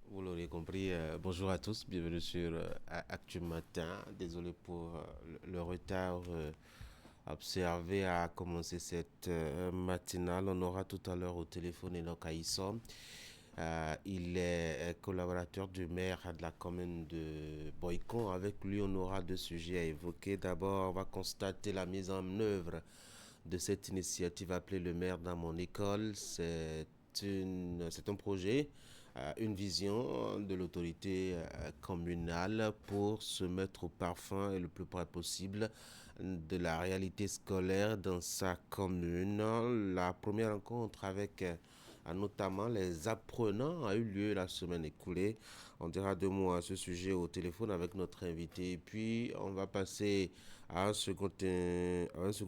Vous l'aurez compris, bonjour à tous, bienvenue sur Actu Matin. Désolé pour le retard observé à commencer cette matinale. On aura tout à l'heure au téléphone Enoch Aïsson. Il est collaborateur du maire de la commune de Boycon. Avec lui, on aura deux sujets à évoquer. D'abord, on va constater la mise en œuvre de cette initiative appelée Le maire dans mon école. C'est un projet, une vision de l'autorité communale pour se mettre au parfum et le plus près possible de la réalité scolaire dans sa commune. La première rencontre avec notamment les apprenants a eu lieu la semaine écoulée. On dira deux mots à ce sujet au téléphone avec notre invité. Et puis, on va passer à un second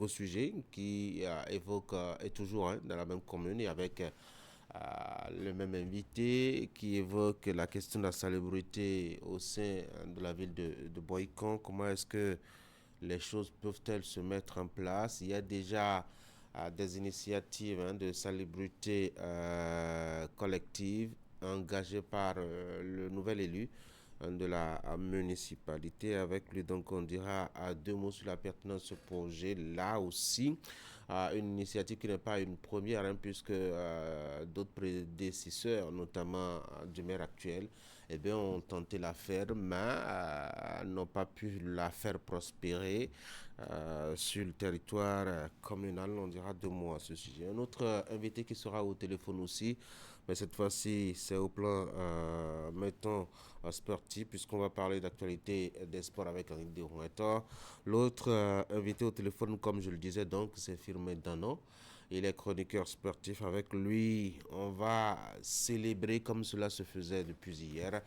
sujet qui évoque, est toujours dans la même commune et avec le même invité qui évoque la question de la salubrité au sein de la ville de Boycon. Comment est-ce que les choses peuvent-elles se mettre en place? Il y a déjà des initiatives de salubrité collective engagées par le nouvel élu de la municipalité. Avec lui, donc, on dira à deux mots sur la pertinence de ce projet. Là aussi, une initiative qui n'est pas une première, puisque d'autres prédécesseurs, notamment du maire actuel, eh bien, ont tenté l'affaire, mais n'ont pas pu la faire prospérer sur le territoire communal. On dira deux mots à ce sujet. Un autre invité qui sera au téléphone aussi, mais cette fois-ci, c'est au plan, mettons, sportif, puisqu'on va parler d'actualité des sports avec Henri Derouetta. L'autre invité au téléphone, comme je le disais, donc, c'est Firmin Dano. Il est chroniqueur sportif. Avec lui, on va célébrer comme cela se faisait depuis hier.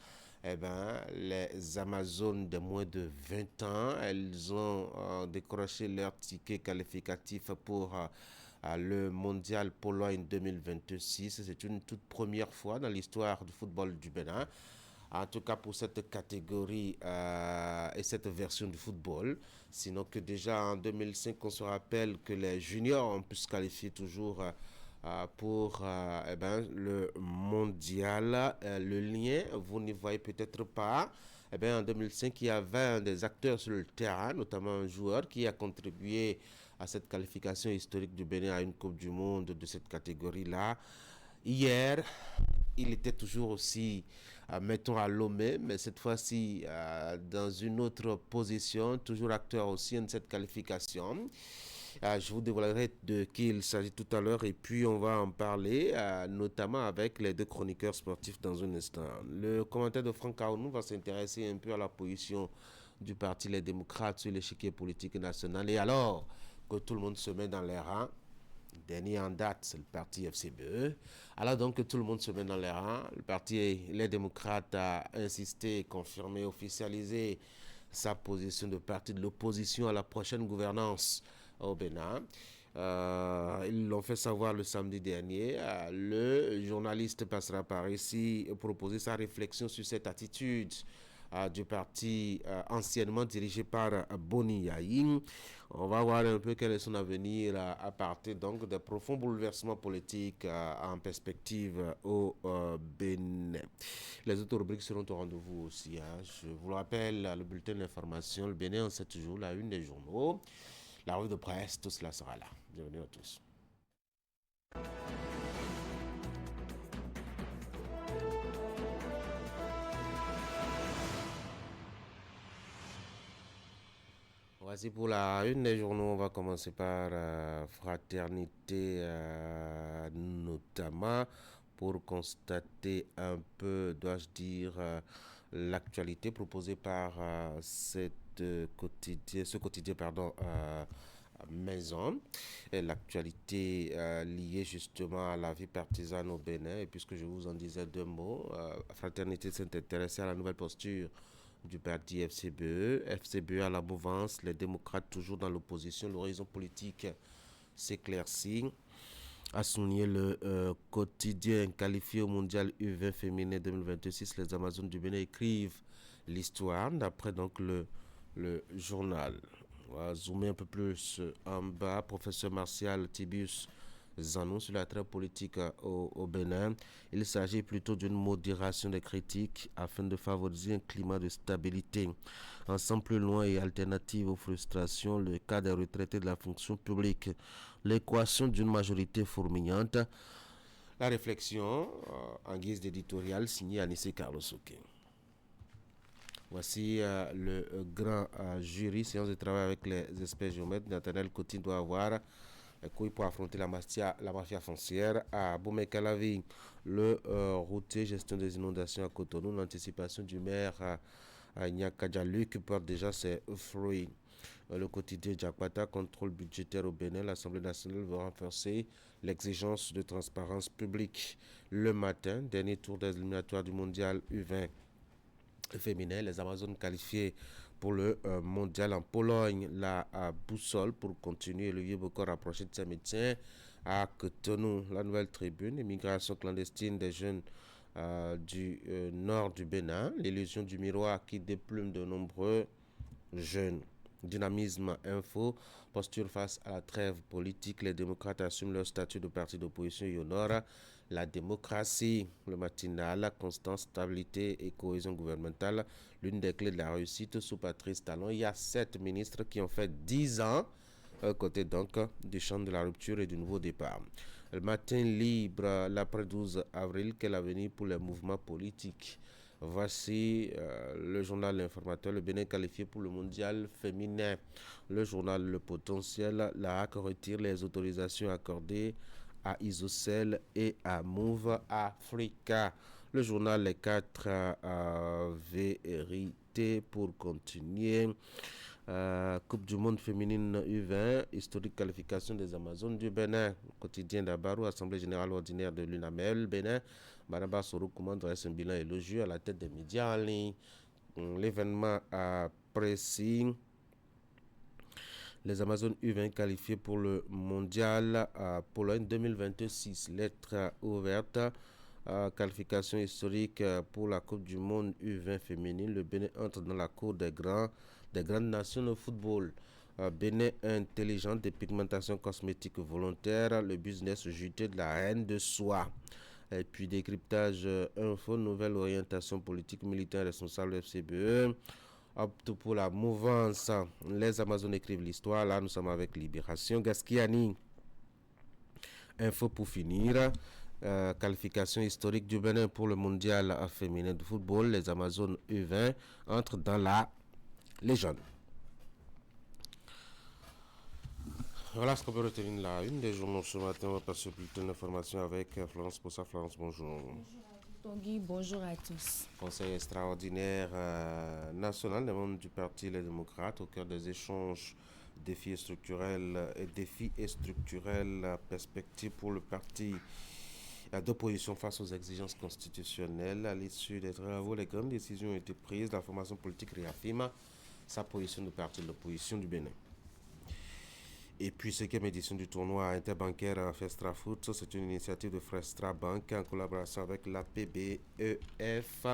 Eh ben, les Amazones de moins de 20 ans, elles ont décroché leur ticket qualificatif pour le mondial Pologne 2026. C'est une toute première fois dans l'histoire du football du Bénin. En tout cas pour cette catégorie et cette version du football. Sinon que déjà en 2005, on se rappelle que les juniors ont pu se qualifier toujours pour le mondial. Le lien, vous n'y voyez peut-être pas. Eh bien, en 2005, il y avait un des acteurs sur le terrain, notamment un joueur qui a contribué à cette qualification historique du Bénin à une Coupe du Monde de cette catégorie-là. Hier, il était toujours aussi, mettons, à Lomé, mais cette fois-ci dans une autre position, toujours acteur aussi de cette qualification. Je vous dévoilerai de qui il s'agit tout à l'heure et puis on va en parler, notamment avec les deux chroniqueurs sportifs dans un instant. Le commentaire de Franck Aounou va s'intéresser un peu à la position du parti Les Démocrates sur l'échiquier politique national. Et alors que tout le monde se met dans les rangs, dernier en date, c'est le parti FCBE. Alors donc que tout le monde se met dans les rangs, le parti Les Démocrates a insisté, confirmé, officialisé sa position de parti de l'opposition à la prochaine gouvernance au Bénin. Ils l'ont fait savoir le samedi dernier. Le journaliste passera par ici et proposer sa réflexion sur cette attitude du parti anciennement dirigé par Boni Yaïm. On va voir un peu quel est son avenir à partir donc des profonds bouleversements politiques en perspective au Bénin. Les autres rubriques seront au rendez-vous aussi. Je vous le rappelle, le bulletin d'information, le Bénin en 7 jours, la une des journaux, la revue de presse, tout cela sera là. Bienvenue à tous. Voici pour la une des journaux. On va commencer par Fraternité, notamment pour constater un peu, dois-je dire, l'actualité proposée par ce quotidien, pardon, maison, et l'actualité liée justement à la vie partisane au Bénin. Et puisque je vous en disais deux mots, Fraternité s'est intéressée à la nouvelle posture du parti FCBE. FCBE à la mouvance, les démocrates toujours dans l'opposition, l'horizon politique s'éclaircit. A souligné le quotidien qualifié au mondial U20 féminin 2026, les Amazones du Bénin écrivent l'histoire, d'après donc le journal. On va zoomer un peu plus en bas. Professeur Martial Tibius annonces sur la trêve politique au Bénin. Il s'agit plutôt d'une modération des critiques afin de favoriser un climat de stabilité. Ensemble plus loin et alternative aux frustrations, le cas des retraités de la fonction publique, l'équation d'une majorité fourmillante. La réflexion en guise d'éditorial signée Anissé Carlos Oké. Voici le grand jury, séance de travail avec les experts géomètres. Nathaniel Cotine doit avoir couilles pour affronter la mafia foncière à Boumé-Calavi. Le routier, gestion des inondations à Cotonou, l'anticipation du maire à Nyakadjaluc porte déjà ses fruits. Le quotidien Diakpata, contrôle budgétaire au Bénin, l'Assemblée nationale veut renforcer l'exigence de transparence publique. Le matin, dernier tour des éliminatoires du mondial U20 féminin, les Amazones qualifiées pour le mondial en Pologne. La boussole pour continuer le vieux Boko rapproché de ses médecins à Cotonou. La nouvelle tribune, immigration clandestine des jeunes du nord du Bénin, l'illusion du miroir qui déplume de nombreux jeunes. Dynamisme info, posture face à la trêve politique, les démocrates assument leur statut de parti d'opposition et honorent la démocratie. Le matinal, constance, stabilité et cohésion gouvernementale, l'une des clés de la réussite sous Patrice Talon. Il y a 7 ministres qui ont fait 10 ans, côté donc du champ de la rupture et du nouveau départ. Le matin libre, l'après 12 avril, quel avenir pour les mouvements politiques? Voici le journal L'Informateur, le Bénin qualifié pour le mondial féminin. Le journal Le Potentiel, la HAC retire les autorisations accordées à Isocel et à Move Africa. Le journal Les 4 vérités pour continuer. Coupe du monde féminine U20, historique qualification des Amazones du Bénin. Quotidien d'Abarou, Assemblée générale ordinaire de l'UNAMEL, Bénin. Baraba Soro commande reste un bilan élogieux à la tête des médias en ligne. L'événement précis. Les Amazones U20 qualifiées pour le mondial à Pologne 2026. Lettre ouverte. Qualification historique pour la Coupe du monde U20 féminine. Le Bénin entre dans la cour des grandes nations de football. Bénin intelligente, dépigmentation cosmétique volontaire, le business juteux de la reine de soie. Et puis décryptage info, nouvelle orientation politique militaire responsable FCBE. Opte pour la mouvance. Les Amazones écrivent l'histoire. Là, nous sommes avec Libération. Gaskiani. Info pour finir. Qualification historique du Bénin pour le mondial féminin de football. Les Amazones U20 entrent dans la légende. Voilà ce qu'on peut retenir là. Une des journaux ce matin, on va passer au bulletin d'information avec Florence Possa. Florence, bonjour. Tanguy, bonjour à tous. Conseil extraordinaire national des membres du Parti Les Démocrates au cœur des échanges défis structurels, perspectives pour le parti d'opposition face aux exigences constitutionnelles. À l'issue des travaux, les grandes décisions ont été prises. La formation politique réaffirme sa position de parti de l'opposition du Bénin. Et puis, 5e édition du tournoi interbancaire Festra Foot, c'est une initiative de Festra Bank en collaboration avec la PBEF.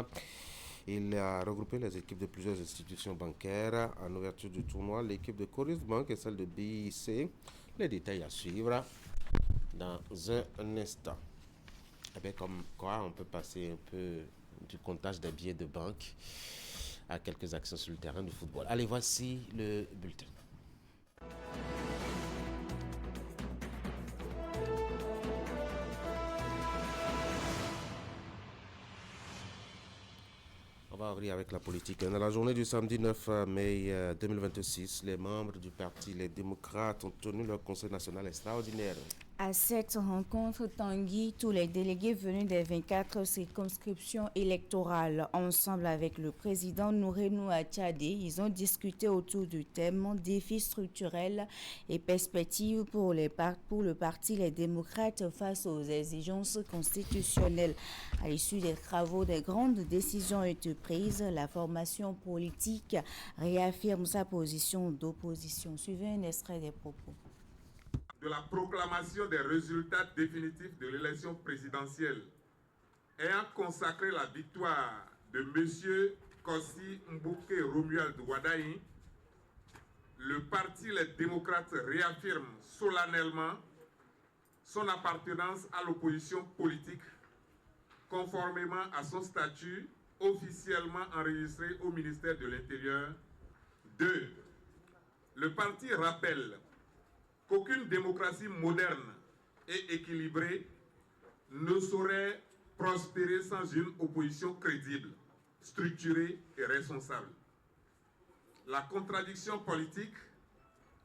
Il a regroupé les équipes de plusieurs institutions bancaires. En ouverture du tournoi, l'équipe de Chorus Bank et celle de BIC. Les détails à suivre dans un instant. Et bien, comme quoi, on peut passer un peu du comptage des billets de banque à quelques actions sur le terrain du football. Allez, voici le bulletin. On va ouvrir avec la politique. Dans la journée du samedi 9 mai 2026, les membres du parti Les Démocrates ont tenu leur conseil national extraordinaire. À cette rencontre, Tanguy, tous les délégués venus des 24 circonscriptions électorales, ensemble avec le président Nourenou Atchadé, ils ont discuté autour du thème défis structurels et perspectives pour le parti Les Démocrates face aux exigences constitutionnelles. À l'issue des travaux, des grandes décisions ont été prises. La formation politique réaffirme sa position d'opposition. Suivez un extrait des propos. De la proclamation des résultats définitifs de l'élection présidentielle ayant consacré la victoire de M. Kossi Mbouke Romuald Wadaï, le parti Les Démocrates réaffirme solennellement son appartenance à l'opposition politique conformément à son statut officiellement enregistré au ministère de l'Intérieur. 2. Le parti rappelle qu'aucune démocratie moderne et équilibrée ne saurait prospérer sans une opposition crédible, structurée et responsable. La contradiction politique,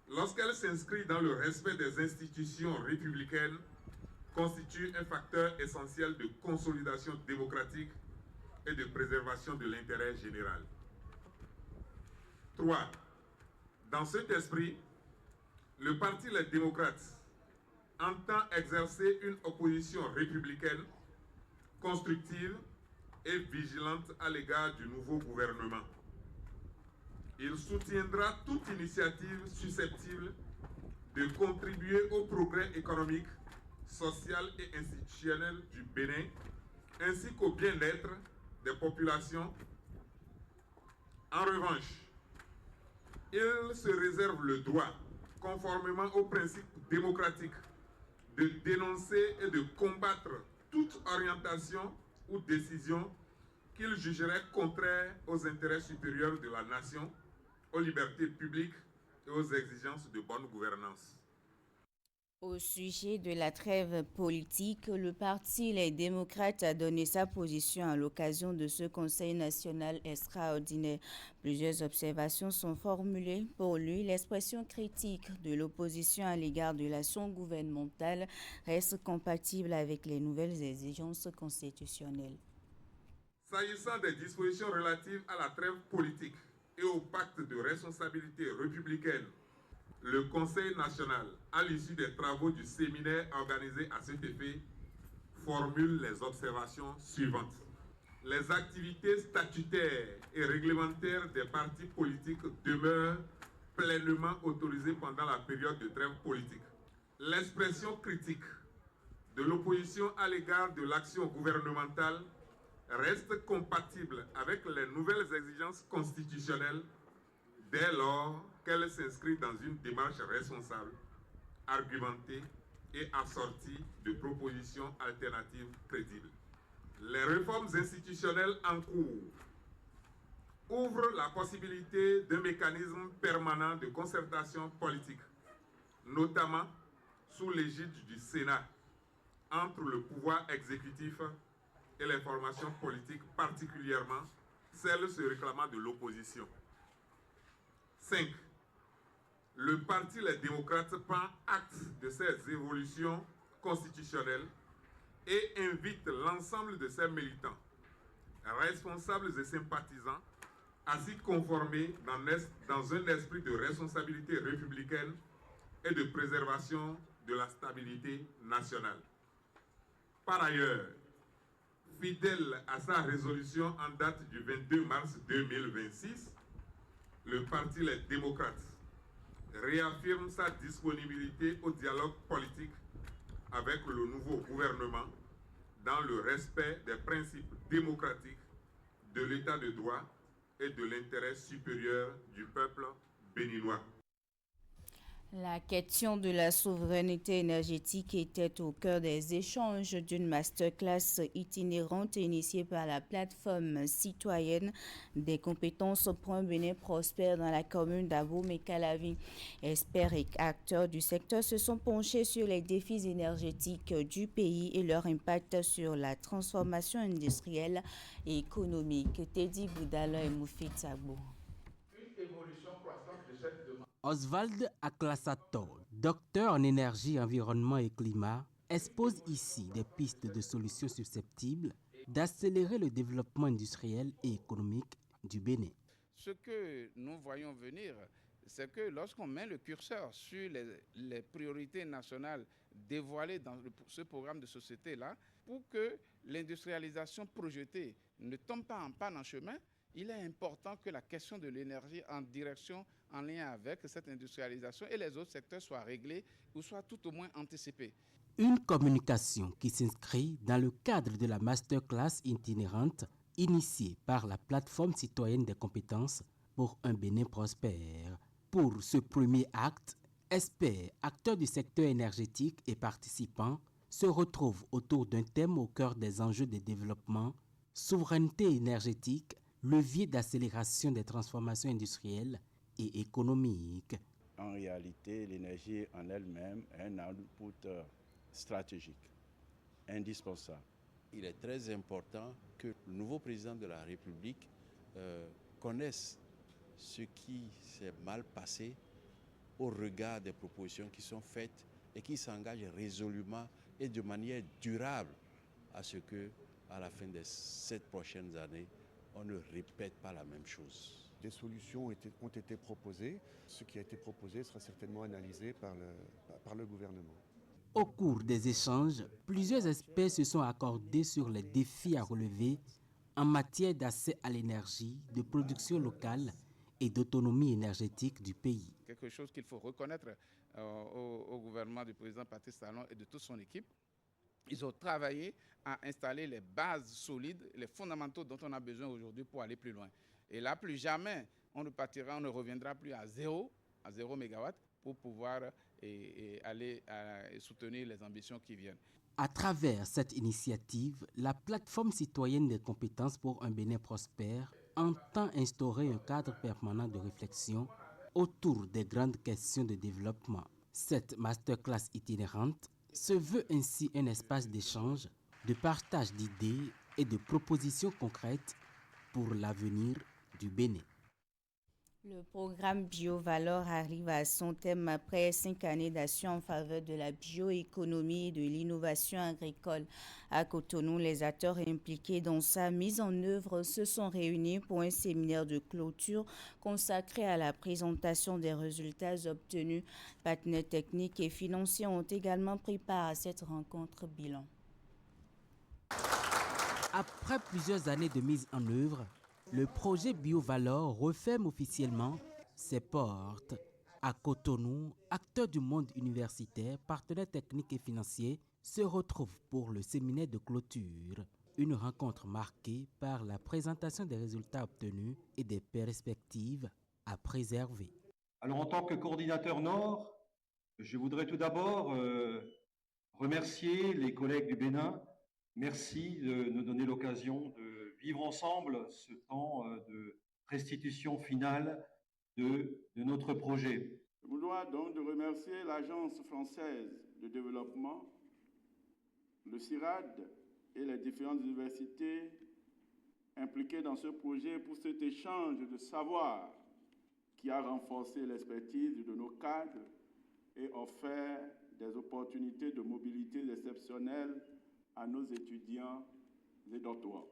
lorsqu'elle s'inscrit dans le respect des institutions républicaines, constitue un facteur essentiel de consolidation démocratique et de préservation de l'intérêt général. 3. Dans cet esprit, le Parti Les Démocrates entend exercer une opposition républicaine, constructive et vigilante à l'égard du nouveau gouvernement. Il soutiendra toute initiative susceptible de contribuer au progrès économique, social et institutionnel du Bénin, ainsi qu'au bien-être des populations. En revanche, il se réserve le droit, conformément aux principes démocratiques, de dénoncer et de combattre toute orientation ou décision qu'il jugerait contraire aux intérêts supérieurs de la nation, aux libertés publiques et aux exigences de bonne gouvernance. Au sujet de la trêve politique, le Parti Les Démocrates a donné sa position à l'occasion de ce Conseil national extraordinaire. Plusieurs observations sont formulées. Pour lui, l'expression critique de l'opposition à l'égard de l'action gouvernementale reste compatible avec les nouvelles exigences constitutionnelles. S'agissant des dispositions relatives à la trêve politique et au pacte de responsabilité républicaine, le Conseil national, à l'issue des travaux du séminaire organisé à cet effet, formule les observations suivantes. Les activités statutaires et réglementaires des partis politiques demeurent pleinement autorisées pendant la période de trêve politique. L'expression critique de l'opposition à l'égard de l'action gouvernementale reste compatible avec les nouvelles exigences constitutionnelles dès lors qu'elle s'inscrit dans une démarche responsable, argumentée et assortie de propositions alternatives crédibles. Les réformes institutionnelles en cours ouvrent la possibilité d'un mécanisme permanent de concertation politique, notamment sous l'égide du Sénat, entre le pouvoir exécutif et les formations politiques, particulièrement celles se réclamant de l'opposition. 5. Le Parti Les Démocrates prend acte de ces évolutions constitutionnelles et invite l'ensemble de ses militants, responsables et sympathisants, à s'y conformer dans un esprit de responsabilité républicaine et de préservation de la stabilité nationale. Par ailleurs, fidèle à sa résolution en date du 22 mars 2026, le Parti Les Démocrates réaffirme sa disponibilité au dialogue politique avec le nouveau gouvernement dans le respect des principes démocratiques, de l'état de droit et de l'intérêt supérieur du peuple béninois. La question de la souveraineté énergétique était au cœur des échanges d'une masterclass itinérante initiée par la plateforme citoyenne des compétences pour un Bénin prospère dans la commune d'Abomey-Calavi. Experts et acteurs du secteur se sont penchés sur les défis énergétiques du pays et leur impact sur la transformation industrielle et économique. Teddy Boudala et Moufi Tagbo. Oswald Aklassato, docteur en énergie, environnement et climat, expose ici des pistes de solutions susceptibles d'accélérer le développement industriel et économique du Bénin. Ce que nous voyons venir, c'est que lorsqu'on met le curseur sur les priorités nationales dévoilées dans ce programme de société-là, pour que l'industrialisation projetée ne tombe pas en panne en chemin, il est important que la question de l'énergie en lien avec cette industrialisation et les autres secteurs soit réglée ou soit tout au moins anticipée. Une communication qui s'inscrit dans le cadre de la masterclass itinérante initiée par la plateforme citoyenne des compétences pour un Bénin prospère. Pour ce premier acte, Experts, acteurs du secteur énergétique et participants se retrouvent autour d'un thème au cœur des enjeux de développement, souveraineté énergétique, levier d'accélération des transformations industrielles et économiques. En réalité, l'énergie en elle-même est un output stratégique, indispensable. Il est très important que le nouveau président de la République connaisse ce qui s'est mal passé au regard des propositions qui sont faites et qui s'engagent résolument et de manière durable à ce que, à la fin des 7 prochaines années, on ne répète pas la même chose. Des solutions ont été proposées. Ce qui a été proposé sera certainement analysé par le gouvernement. Au cours des échanges, plusieurs experts se sont accordés sur les défis à relever en matière d'accès à l'énergie, de production locale et d'autonomie énergétique du pays. Quelque chose qu'il faut reconnaître au gouvernement du président Patrice Talon et de toute son équipe. Ils ont travaillé à installer les bases solides, les fondamentaux dont on a besoin aujourd'hui pour aller plus loin. Et là, plus jamais, on ne reviendra plus à zéro mégawatt pour pouvoir aller soutenir les ambitions qui viennent. À travers cette initiative, la plateforme citoyenne des compétences pour un Bénin prospère entend instaurer un cadre permanent de réflexion autour des grandes questions de développement. Cette masterclass itinérante se veut ainsi un espace d'échange, de partage d'idées et de propositions concrètes pour l'avenir du Bénin. Le programme BioValor arrive à son thème après 5 années d'action en faveur de la bioéconomie et de l'innovation agricole. À Cotonou, les acteurs impliqués dans sa mise en œuvre se sont réunis pour un séminaire de clôture consacré à la présentation des résultats obtenus. Partenaires techniques et financiers ont également pris part à cette rencontre bilan. Après plusieurs années de mise en œuvre, le projet BioValor referme officiellement ses portes. À Cotonou, acteurs du monde universitaire, partenaires techniques et financiers se retrouvent pour le séminaire de clôture. Une rencontre marquée par la présentation des résultats obtenus et des perspectives à préserver. Alors, en tant que coordinateur Nord, je voudrais tout d'abord remercier les collègues du Bénin. Merci de nous donner l'occasion de vivre ensemble ce temps de restitution finale de notre projet. Je me dois donc de remercier l'Agence française de développement, le CIRAD et les différentes universités impliquées dans ce projet pour cet échange de savoir qui a renforcé l'expertise de nos cadres et offert des opportunités de mobilité exceptionnelles à nos étudiants et doctorants.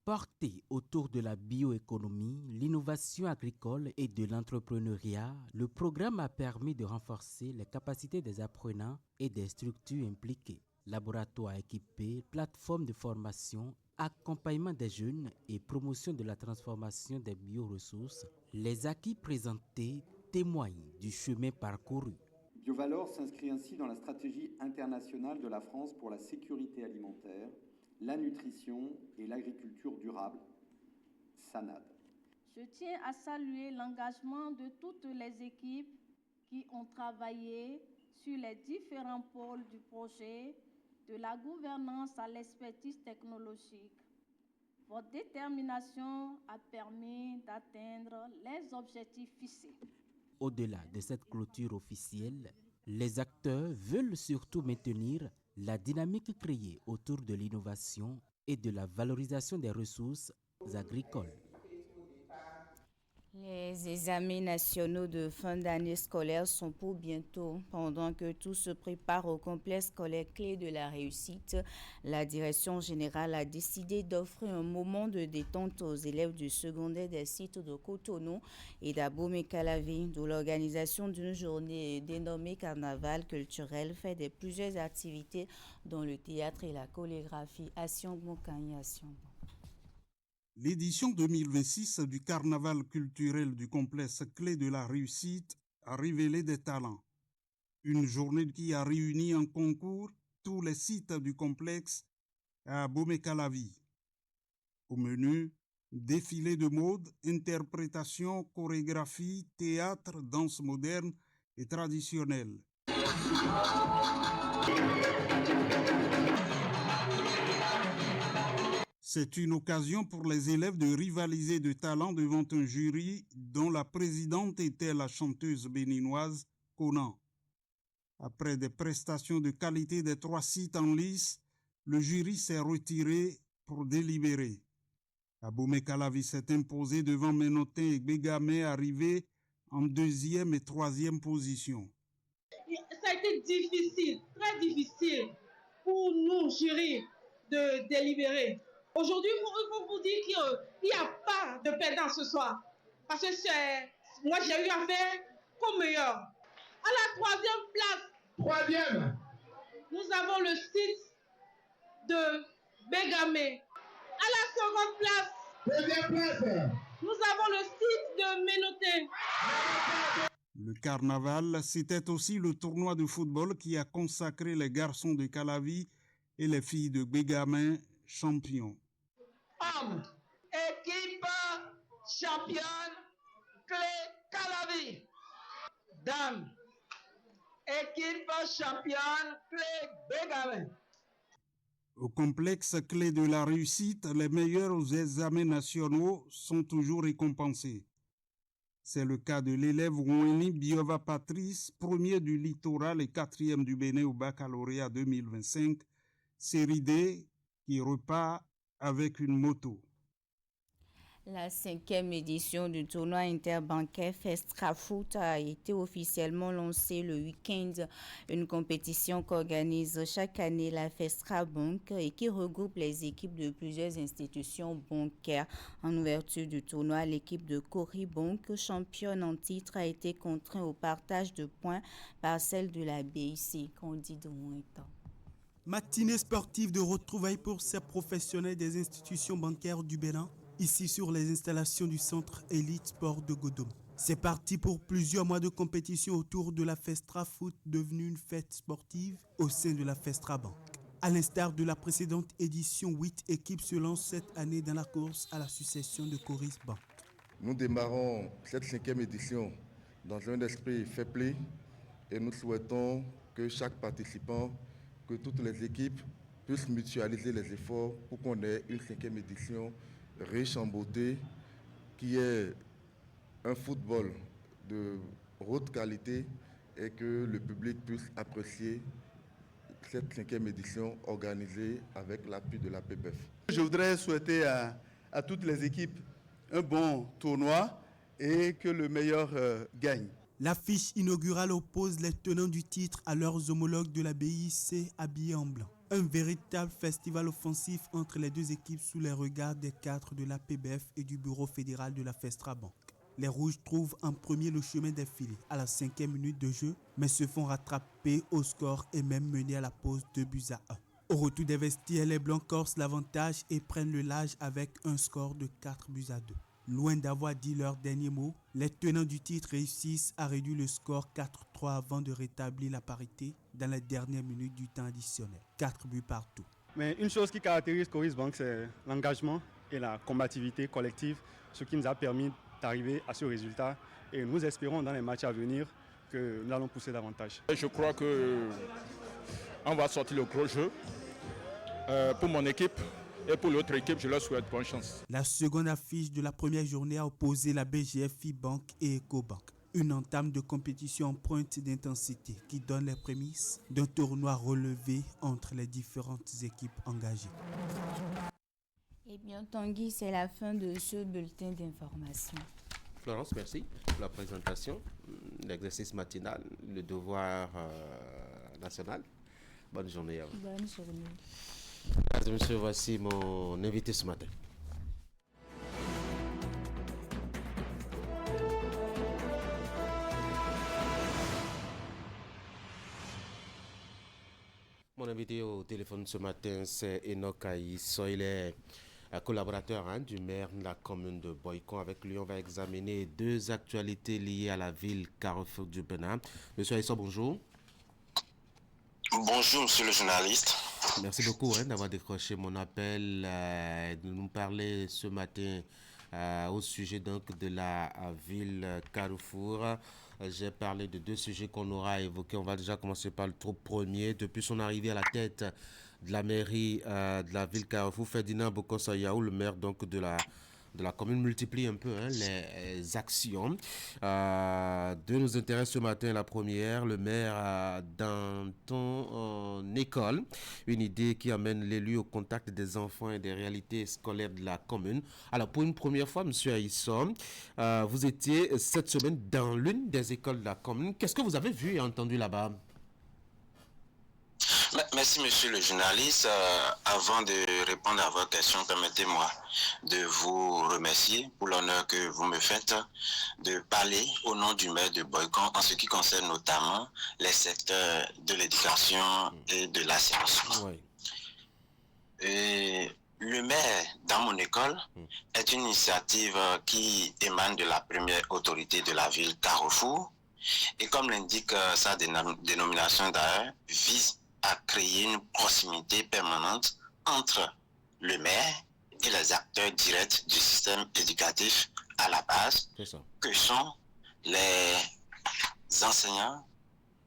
Porté autour de la bioéconomie, l'innovation agricole et de l'entrepreneuriat, le programme a permis de renforcer les capacités des apprenants et des structures impliquées. Laboratoires équipés, plateformes de formation, accompagnement des jeunes et promotion de la transformation des bioressources, les acquis présentés témoignent du chemin parcouru. BioValor s'inscrit ainsi dans la stratégie internationale de la France pour la sécurité alimentaire, la nutrition et l'agriculture durable, SANAD. Je tiens à saluer l'engagement de toutes les équipes qui ont travaillé sur les différents pôles du projet, de la gouvernance à l'expertise technologique. Votre détermination a permis d'atteindre les objectifs fixés. Au-delà de cette clôture officielle, les acteurs veulent surtout maintenir la dynamique créée autour de l'innovation et de la valorisation des ressources agricoles. Les examens nationaux de fin d'année scolaire sont pour bientôt. Pendant que tout se prépare au complexe scolaire clé de la réussite, la direction générale a décidé d'offrir un moment de détente aux élèves du secondaire des sites de Cotonou et d'Abomey-Calavi, d'où l'organisation d'une journée dénommée Carnaval culturel fait de plusieurs activités dont le théâtre et la chorégraphie. L'édition 2026 du Carnaval culturel du complexe clé de la réussite a révélé des talents. Une journée qui a réuni en concours tous les sites du complexe à Abomey-Calavi. Au menu, défilé de mode, interprétation, chorégraphie, théâtre, danse moderne et traditionnelle. C'est une occasion pour les élèves de rivaliser de talent devant un jury dont la présidente était la chanteuse béninoise Conan. Après des prestations de qualité des 3 sites en lice, le jury s'est retiré pour délibérer. Aboumé Calavi s'est imposé devant Ménotin et Bégamé, arrivés en 2e et 3e position. Ça a été difficile, très difficile pour nous, jury, de délibérer. Aujourd'hui, il faut vous dire qu'il n'y a pas de perdant ce soir. Parce que moi, j'ai eu à faire comme meilleur. À la 3e place, nous avons le site de Bégamé. À la 2e place, nous avons le site de Ménotin. Le carnaval, c'était aussi le tournoi de football qui a consacré les garçons de Calavi et les filles de Bégamé champions. Hommes, équipe championne, clé Calavi. Dames, équipe championne, clé Bégamé. Au complexe clé de la réussite, les meilleurs aux examens nationaux sont toujours récompensés. C'est le cas de l'élève Wini Biova Patrice, premier du littoral et 4e du Bénin au baccalauréat 2025, série D, qui repart avec une moto. La 5e édition du tournoi interbancaire Festra Foot a été officiellement lancée le week-end. Une compétition qu'organise chaque année la Festra Bank et qui regroupe les équipes de plusieurs institutions bancaires. En ouverture du tournoi, l'équipe de Cori Bank, championne en titre, a été contrainte au partage de points par celle de la BIC, Candide Mouetta. Matinée sportive de retrouvailles pour ces professionnels des institutions bancaires du Bénin, ici sur les installations du centre Elite Sport de Godom. C'est parti pour plusieurs mois de compétition autour de la Festra Foot, devenue une fête sportive au sein de la Festra Bank. À l'instar de la précédente édition, 8 équipes se lancent cette année dans la course à la succession de Coris Bank. Nous démarrons cette 5e édition dans un esprit fair play et nous souhaitons que chaque participant, que toutes les équipes puissent mutualiser les efforts pour qu'on ait une 5e édition riche en beauté, qui est un football de haute qualité et que le public puisse apprécier cette 5e édition organisée avec l'appui de la PPF. Je voudrais souhaiter à toutes les équipes un bon tournoi et que le meilleur gagne. L'affiche inaugurale oppose les tenants du titre à leurs homologues de la BIC habillés en blanc. Un véritable festival offensif entre les deux équipes sous les regards des cadres de la PBF et du bureau fédéral de la Festra Bank. Les Rouges trouvent en premier le chemin des filets à la 5e minute de jeu, mais se font rattraper au score et même mener à la pause 2-1. Au retour des vestiaires, les Blancs corsent l'avantage et prennent le large avec un score de 4-2. Loin d'avoir dit leur dernier mot, les tenants du titre réussissent à réduire le score 4-3 avant de rétablir la parité dans les dernières minutes du temps additionnel. 4 buts partout. Mais une chose qui caractérise Coris Bank, c'est l'engagement et la combativité collective, ce qui nous a permis d'arriver à ce résultat. Et nous espérons dans les matchs à venir que nous allons pousser davantage. Je crois qu'on va sortir le gros jeu pour mon équipe. Et pour l'autre équipe, je leur souhaite bonne chance. La seconde affiche de la première journée a opposé la BGF Fibank et Ecobank. Une entame de compétition en pointe d'intensité qui donne les prémices d'un tournoi relevé entre les différentes équipes engagées. Eh bien, Tanguy, c'est la fin de ce bulletin d'information. Florence, merci pour la présentation, l'exercice matinal, le devoir national. Bonne journée à vous. Bonne journée. Mesdames et messieurs, voici mon invité ce matin. Mon invité au téléphone ce matin, c'est Enoch Aïsso. Il est collaborateur du maire de la commune de Boycon. Avec lui, on va examiner 2 actualités liées à la ville Carrefour du Bénin. Monsieur Aïsso, bonjour. Bonjour, monsieur le journaliste. Merci beaucoup d'avoir décroché mon appel, de nous parler ce matin au sujet donc de la ville Carrefour. J'ai parlé de 2 sujets qu'on aura évoqués. On va déjà commencer par le premier. Depuis son arrivée à la tête de la mairie de la ville Carrefour, Ferdinand Bokassa-Yaou, le maire donc de la commune, multiplie un peu les actions. Deux nous intéressent ce matin. La première, le maire dans ton école, une idée qui amène l'élu au contact des enfants et des réalités scolaires de la commune. Alors pour une première fois, monsieur Aïssom, vous étiez cette semaine dans l'une des écoles de la commune. Qu'est-ce que vous avez vu et entendu là-bas? Merci, monsieur le journaliste. Avant de répondre à votre question, permettez-moi de vous remercier pour l'honneur que vous me faites de parler au nom du maire de Boycon en ce qui concerne notamment les secteurs de l'éducation et de l'assainissement. Oui. Le maire dans mon école est une initiative qui émane de la première autorité de la ville, Carrefour, et comme l'indique sa dénomination d'ailleurs, vise à créer une proximité permanente entre le maire et les acteurs directs du système éducatif à la base, que sont les enseignants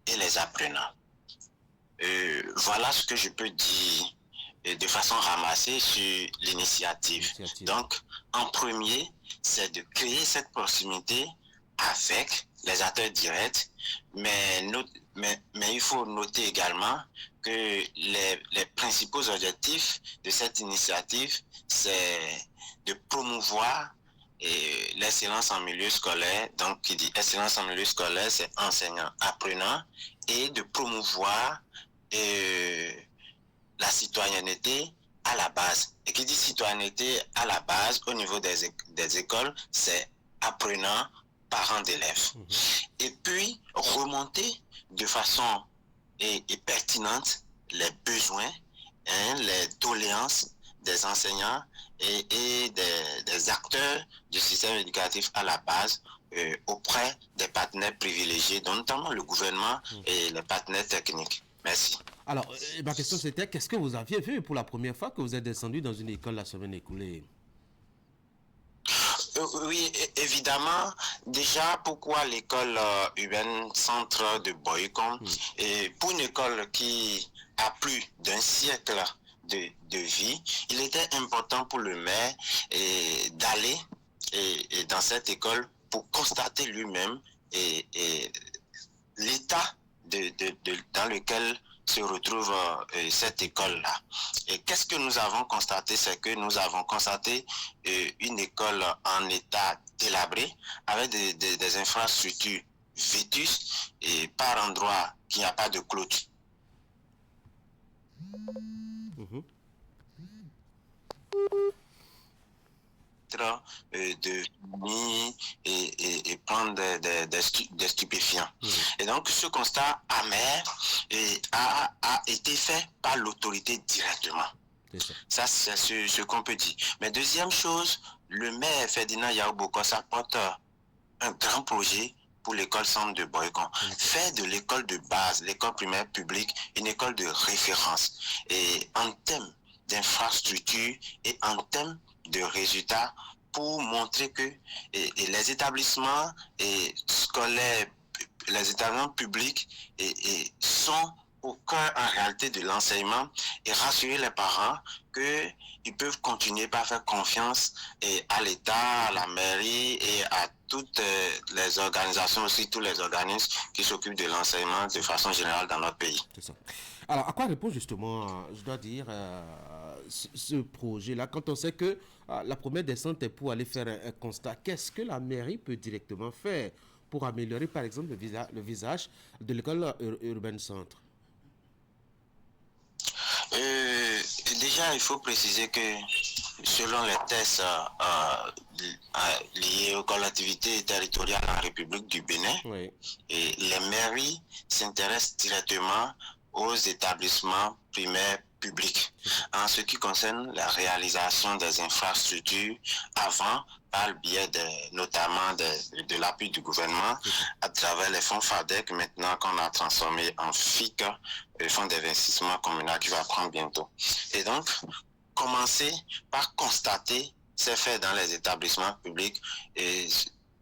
et les apprenants. Voilà ce que je peux dire de façon ramassée sur l'initiative. Donc, en premier, c'est de créer cette proximité avec les acteurs directs, mais il faut noter également que les principaux objectifs de cette initiative, c'est de promouvoir l'excellence en milieu scolaire. Donc, qui dit excellence en milieu scolaire, c'est enseignant, apprenant, et de promouvoir la citoyenneté à la base. Et qui dit citoyenneté à la base, au niveau des écoles, c'est apprenant, parents d'élèves. Et puis, remonter de façon pertinente les besoins, les doléances des enseignants et des acteurs du système éducatif à la base auprès des partenaires privilégiés, dont notamment le gouvernement et les partenaires techniques. Merci. Alors, ma question c'était, qu'est-ce que vous aviez vu pour la première fois que vous êtes descendu dans une école la semaine écoulée? Oui, évidemment. Déjà, pourquoi l'école urbaine centre de Boycon? Et pour une école qui a plus d'un siècle de vie, il était important pour le maire d'aller dans cette école pour constater lui-même l'état dans lequel se retrouve cette école-là. Et qu'est-ce que nous avons constaté? C'est que nous avons constaté une école en état délabré, avec des infrastructures vétustes et par endroits qu'il n'y a pas de clôture. De nuit et prendre des stupéfiants. Et donc ce constat amer a été fait par l'autorité directement. Ça, c'est ce qu'on peut dire. Mais deuxième chose, le maire Ferdinand Yaou Bokassa porte un grand projet pour l'école centre de Boycon. Faire de l'école de base, l'école primaire publique, une école de référence. Et en termes d'infrastructure et en termes de résultats, pour montrer que les établissements scolaires, les établissements publics sont au cœur en réalité de l'enseignement, et rassurer les parents qu'ils peuvent continuer par faire confiance à l'État, à la mairie et à toutes les organisations aussi, tous les organismes qui s'occupent de l'enseignement de façon générale dans notre pays. C'est ça. Alors, à quoi répond justement, je dois dire, ce projet-là, quand on sait que la première descente est pour aller faire un constat? Qu'est-ce que la mairie peut directement faire pour améliorer, par exemple, le visage de l'école urbaine centre? Déjà, il faut préciser que selon les tests liés aux collectivités territoriales en République du Bénin, et les mairies s'intéressent directement aux établissements primaires publics en ce qui concerne la réalisation des infrastructures avant, par le biais notamment de l'appui du gouvernement à travers les fonds FADEC, maintenant qu'on a transformé en FIC, le fonds d'investissement communal qui va prendre bientôt. Et donc, commencer par constater ces faits dans les établissements publics et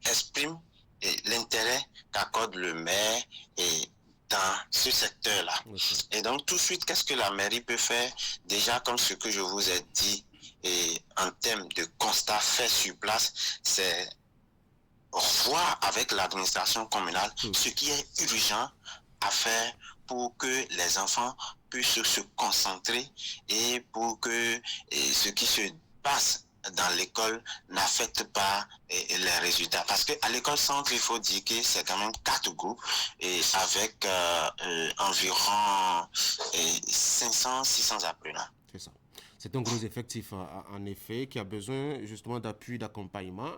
exprime l'intérêt qu'accorde le maire dans ce secteur-là. Et donc, tout de suite, qu'est-ce que la mairie peut faire? Déjà, comme ce que je vous ai dit, et en termes de constat fait sur place, c'est voir avec l'administration communale ce qui est urgent à faire pour que les enfants puissent se concentrer et pour que ce qui se passe dans l'école n'affecte pas les résultats. Parce qu'à l'école centre, il faut dire que c'est quand même 4 groupes et avec environ 500-600 apprenants. C'est ça. C'est un gros effectif, en effet, qui a besoin justement d'appui, d'accompagnement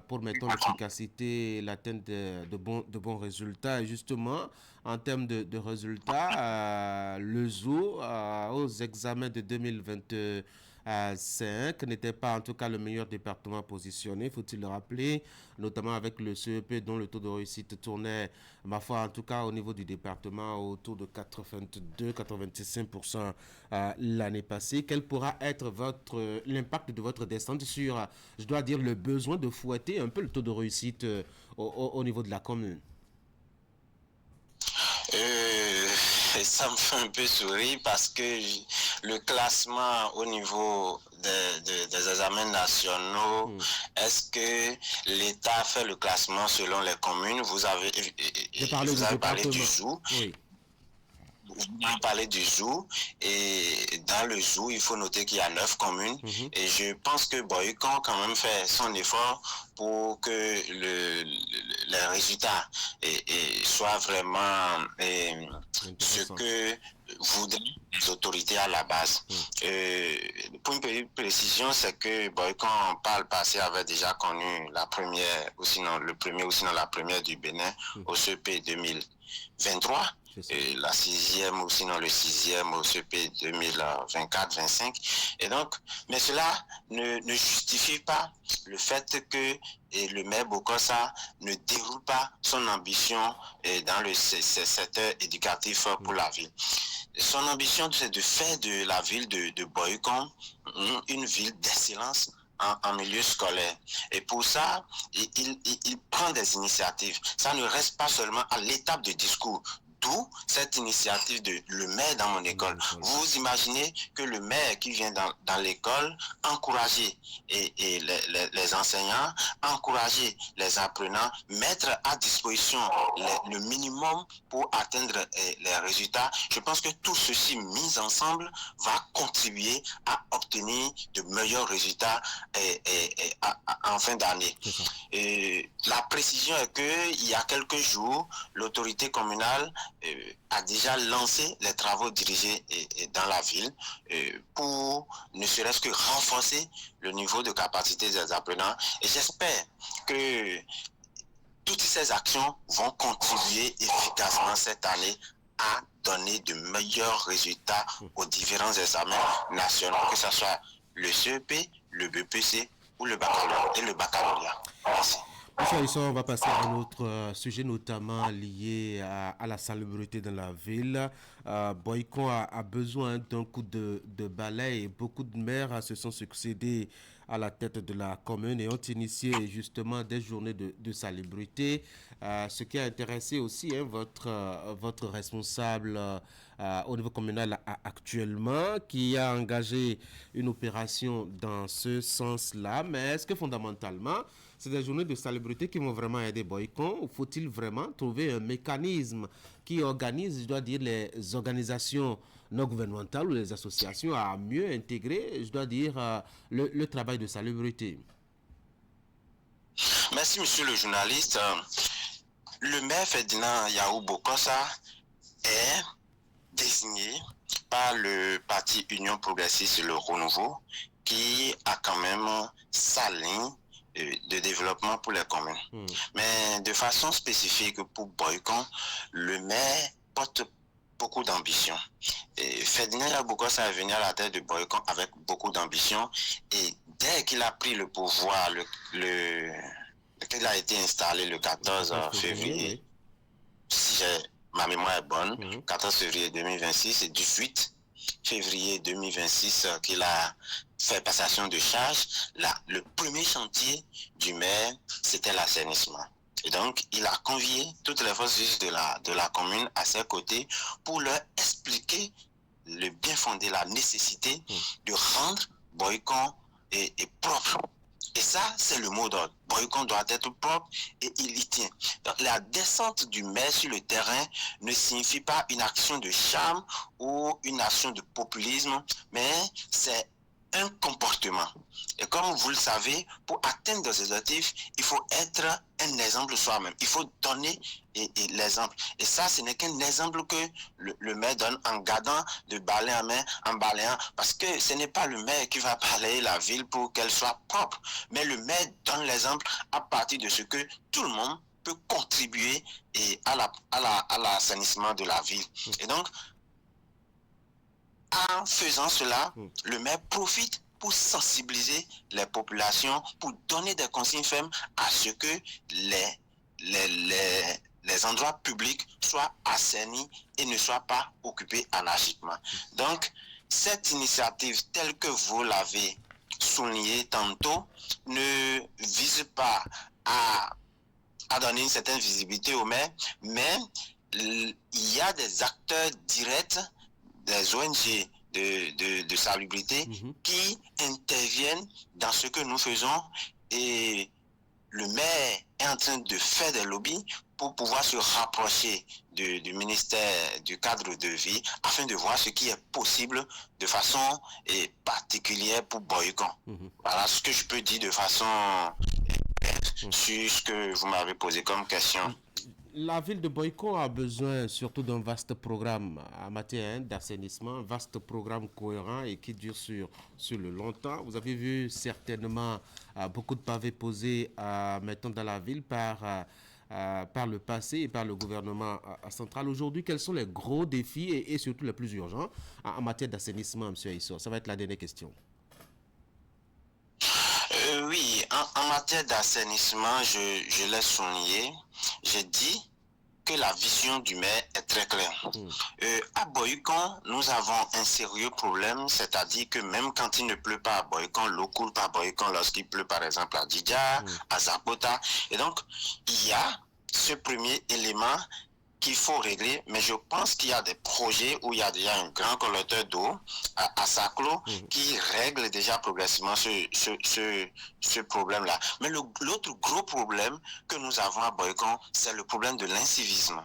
pour, mettons, l'efficacité, l'atteinte de bons résultats. Et justement, en termes de résultats, le ZOO, aux examens de 2025, n'était pas en tout cas le meilleur département positionné, faut-il le rappeler, notamment avec le CEP dont le taux de réussite tournait, ma foi, en tout cas au niveau du département, autour de 82-95% l'année passée. Quel pourra être l'impact de votre descente sur, je dois dire, le besoin de fouetter un peu le taux de réussite au niveau de la commune? Ça me fait un peu sourire parce que le classement au niveau des examens nationaux, est-ce que l'État fait le classement selon les communes? Vous avez parlé du ZOO. Oui. Vous avez parlé du ZOO, et dans le ZOO, il faut noter qu'il y a 9 communes, et je pense que Boycon quand même fait son effort pour que les résultats soient vraiment ce que voudraient les autorités à la base. Pour une petite précision, c'est que Boycon, par le passé, avait déjà connu la première, ou sinon le premier, ou sinon la première du Bénin au CP 2023. La 6e ou sinon le 6e au CP 2024-25. Et donc, mais cela ne justifie pas le fait que le maire Bokossa ne déroule pas son ambition dans le secteur éducatif pour la ville. Son ambition, c'est de faire de la ville de Boycon une ville d'excellence en milieu scolaire. Et pour ça, il prend des initiatives. Ça ne reste pas seulement à l'étape de discours. D'où cette initiative de le maire dans mon école. Vous imaginez que le maire qui vient dans l'école, encourager les enseignants, encourager les apprenants, mettre à disposition le minimum pour atteindre les résultats. Je pense que tout ceci mis ensemble va contribuer à obtenir de meilleurs résultats en fin d'année. La précision est qu'il y a quelques jours, l'autorité communale a déjà lancé les travaux dirigés dans la ville pour ne serait-ce que renforcer le niveau de capacité des apprenants. Et j'espère que toutes ces actions vont contribuer efficacement cette année à donner de meilleurs résultats aux différents examens nationaux, que ce soit le CEP, le BPC ou le baccalauréat. Merci. Monsieur Alisson, on va passer à un autre sujet, notamment lié à la salubrité dans la ville. Boycon a besoin d'un coup de balai et beaucoup de maires se sont succédés à la tête de la commune et ont initié justement des journées de salubrité. Ce qui a intéressé aussi votre responsable au niveau communal actuellement, qui a engagé une opération dans ce sens-là. Mais est-ce que fondamentalement, c'est des journées de salubrité qui vont vraiment aider Boycon, ou faut-il vraiment trouver un mécanisme qui organise, je dois dire, les organisations non gouvernementales ou les associations à mieux intégrer, je dois dire, le travail de salubrité? Merci, monsieur le journaliste. Le maire Ferdinand Yahou Bokossa est désigné par le parti Union Progressiste et le Renouveau, qui a quand même sa ligne de développement pour les communes. Mais de façon spécifique pour Boycon, le maire porte beaucoup d'ambition. Ferdinand Yaboukos est venu à la tête de Boycon avec beaucoup d'ambition, et dès qu'il a pris le pouvoir, qu'il a été installé le 14 février, si ma mémoire est bonne, 14 février 2026 et 18, février 2026 qu'il a fait passation de charge, le premier chantier du maire, c'était l'assainissement. Et donc, il a convié toutes les forces vives de la commune à ses côtés pour leur expliquer le bien fondé, la nécessité de rendre Boycon et propre. Et ça, c'est le mot d'ordre. Boycon doit être propre et il y tient. Donc, la descente du maire sur le terrain ne signifie pas une action de charme ou une action de populisme, mais c'est un comportement. Et comme vous le savez, pour atteindre des objectifs, il faut être un exemple soi-même. Il faut donner l'exemple. Et ça, ce n'est qu'un exemple que le maire donne en gardant de balai en main, en balayant. Parce que ce n'est pas le maire qui va balayer la ville pour qu'elle soit propre. Mais le maire donne l'exemple à partir de ce que tout le monde peut contribuer à l'assainissement de la ville. Et donc, en faisant cela, le maire profite pour sensibiliser les populations, pour donner des consignes fermes à ce que les endroits publics soient assainis et ne soient pas occupés anarchiquement. Donc, cette initiative, telle que vous l'avez souligné tantôt, ne vise pas à donner une certaine visibilité au maire, mais il y a des acteurs directs, des ONG de salubrité qui interviennent dans ce que nous faisons, et le maire est en train de faire des lobbies pour pouvoir se rapprocher du ministère du cadre de vie afin de voir ce qui est possible de façon particulière pour Boycon. Voilà ce que je peux dire de façon sur ce que vous m'avez posé comme question. La ville de Boycon a besoin surtout d'un vaste programme en matière d'assainissement, un vaste programme cohérent et qui dure sur le long temps. Vous avez vu certainement beaucoup de pavés posés maintenant dans la ville par le passé et par le gouvernement central. Aujourd'hui, quels sont les gros défis et surtout les plus urgents en matière d'assainissement, M. Aïsso? Ça va être la dernière question. Oui, en matière d'assainissement, je l'ai souligné. J'ai dit que la vision du maire est très claire. À Boycon, nous avons un sérieux problème, c'est-à-dire que même quand il ne pleut pas à Boycon, l'eau coule pas à Boycon lorsqu'il pleut par exemple à Didja, à Zapota. Et donc, il y a ce premier élément qu'il faut régler, mais je pense qu'il y a des projets où il y a déjà un grand collecteur d'eau à Saclo qui règle déjà progressivement ce problème-là. Mais l'autre gros problème que nous avons à Boycon, c'est le problème de l'incivisme.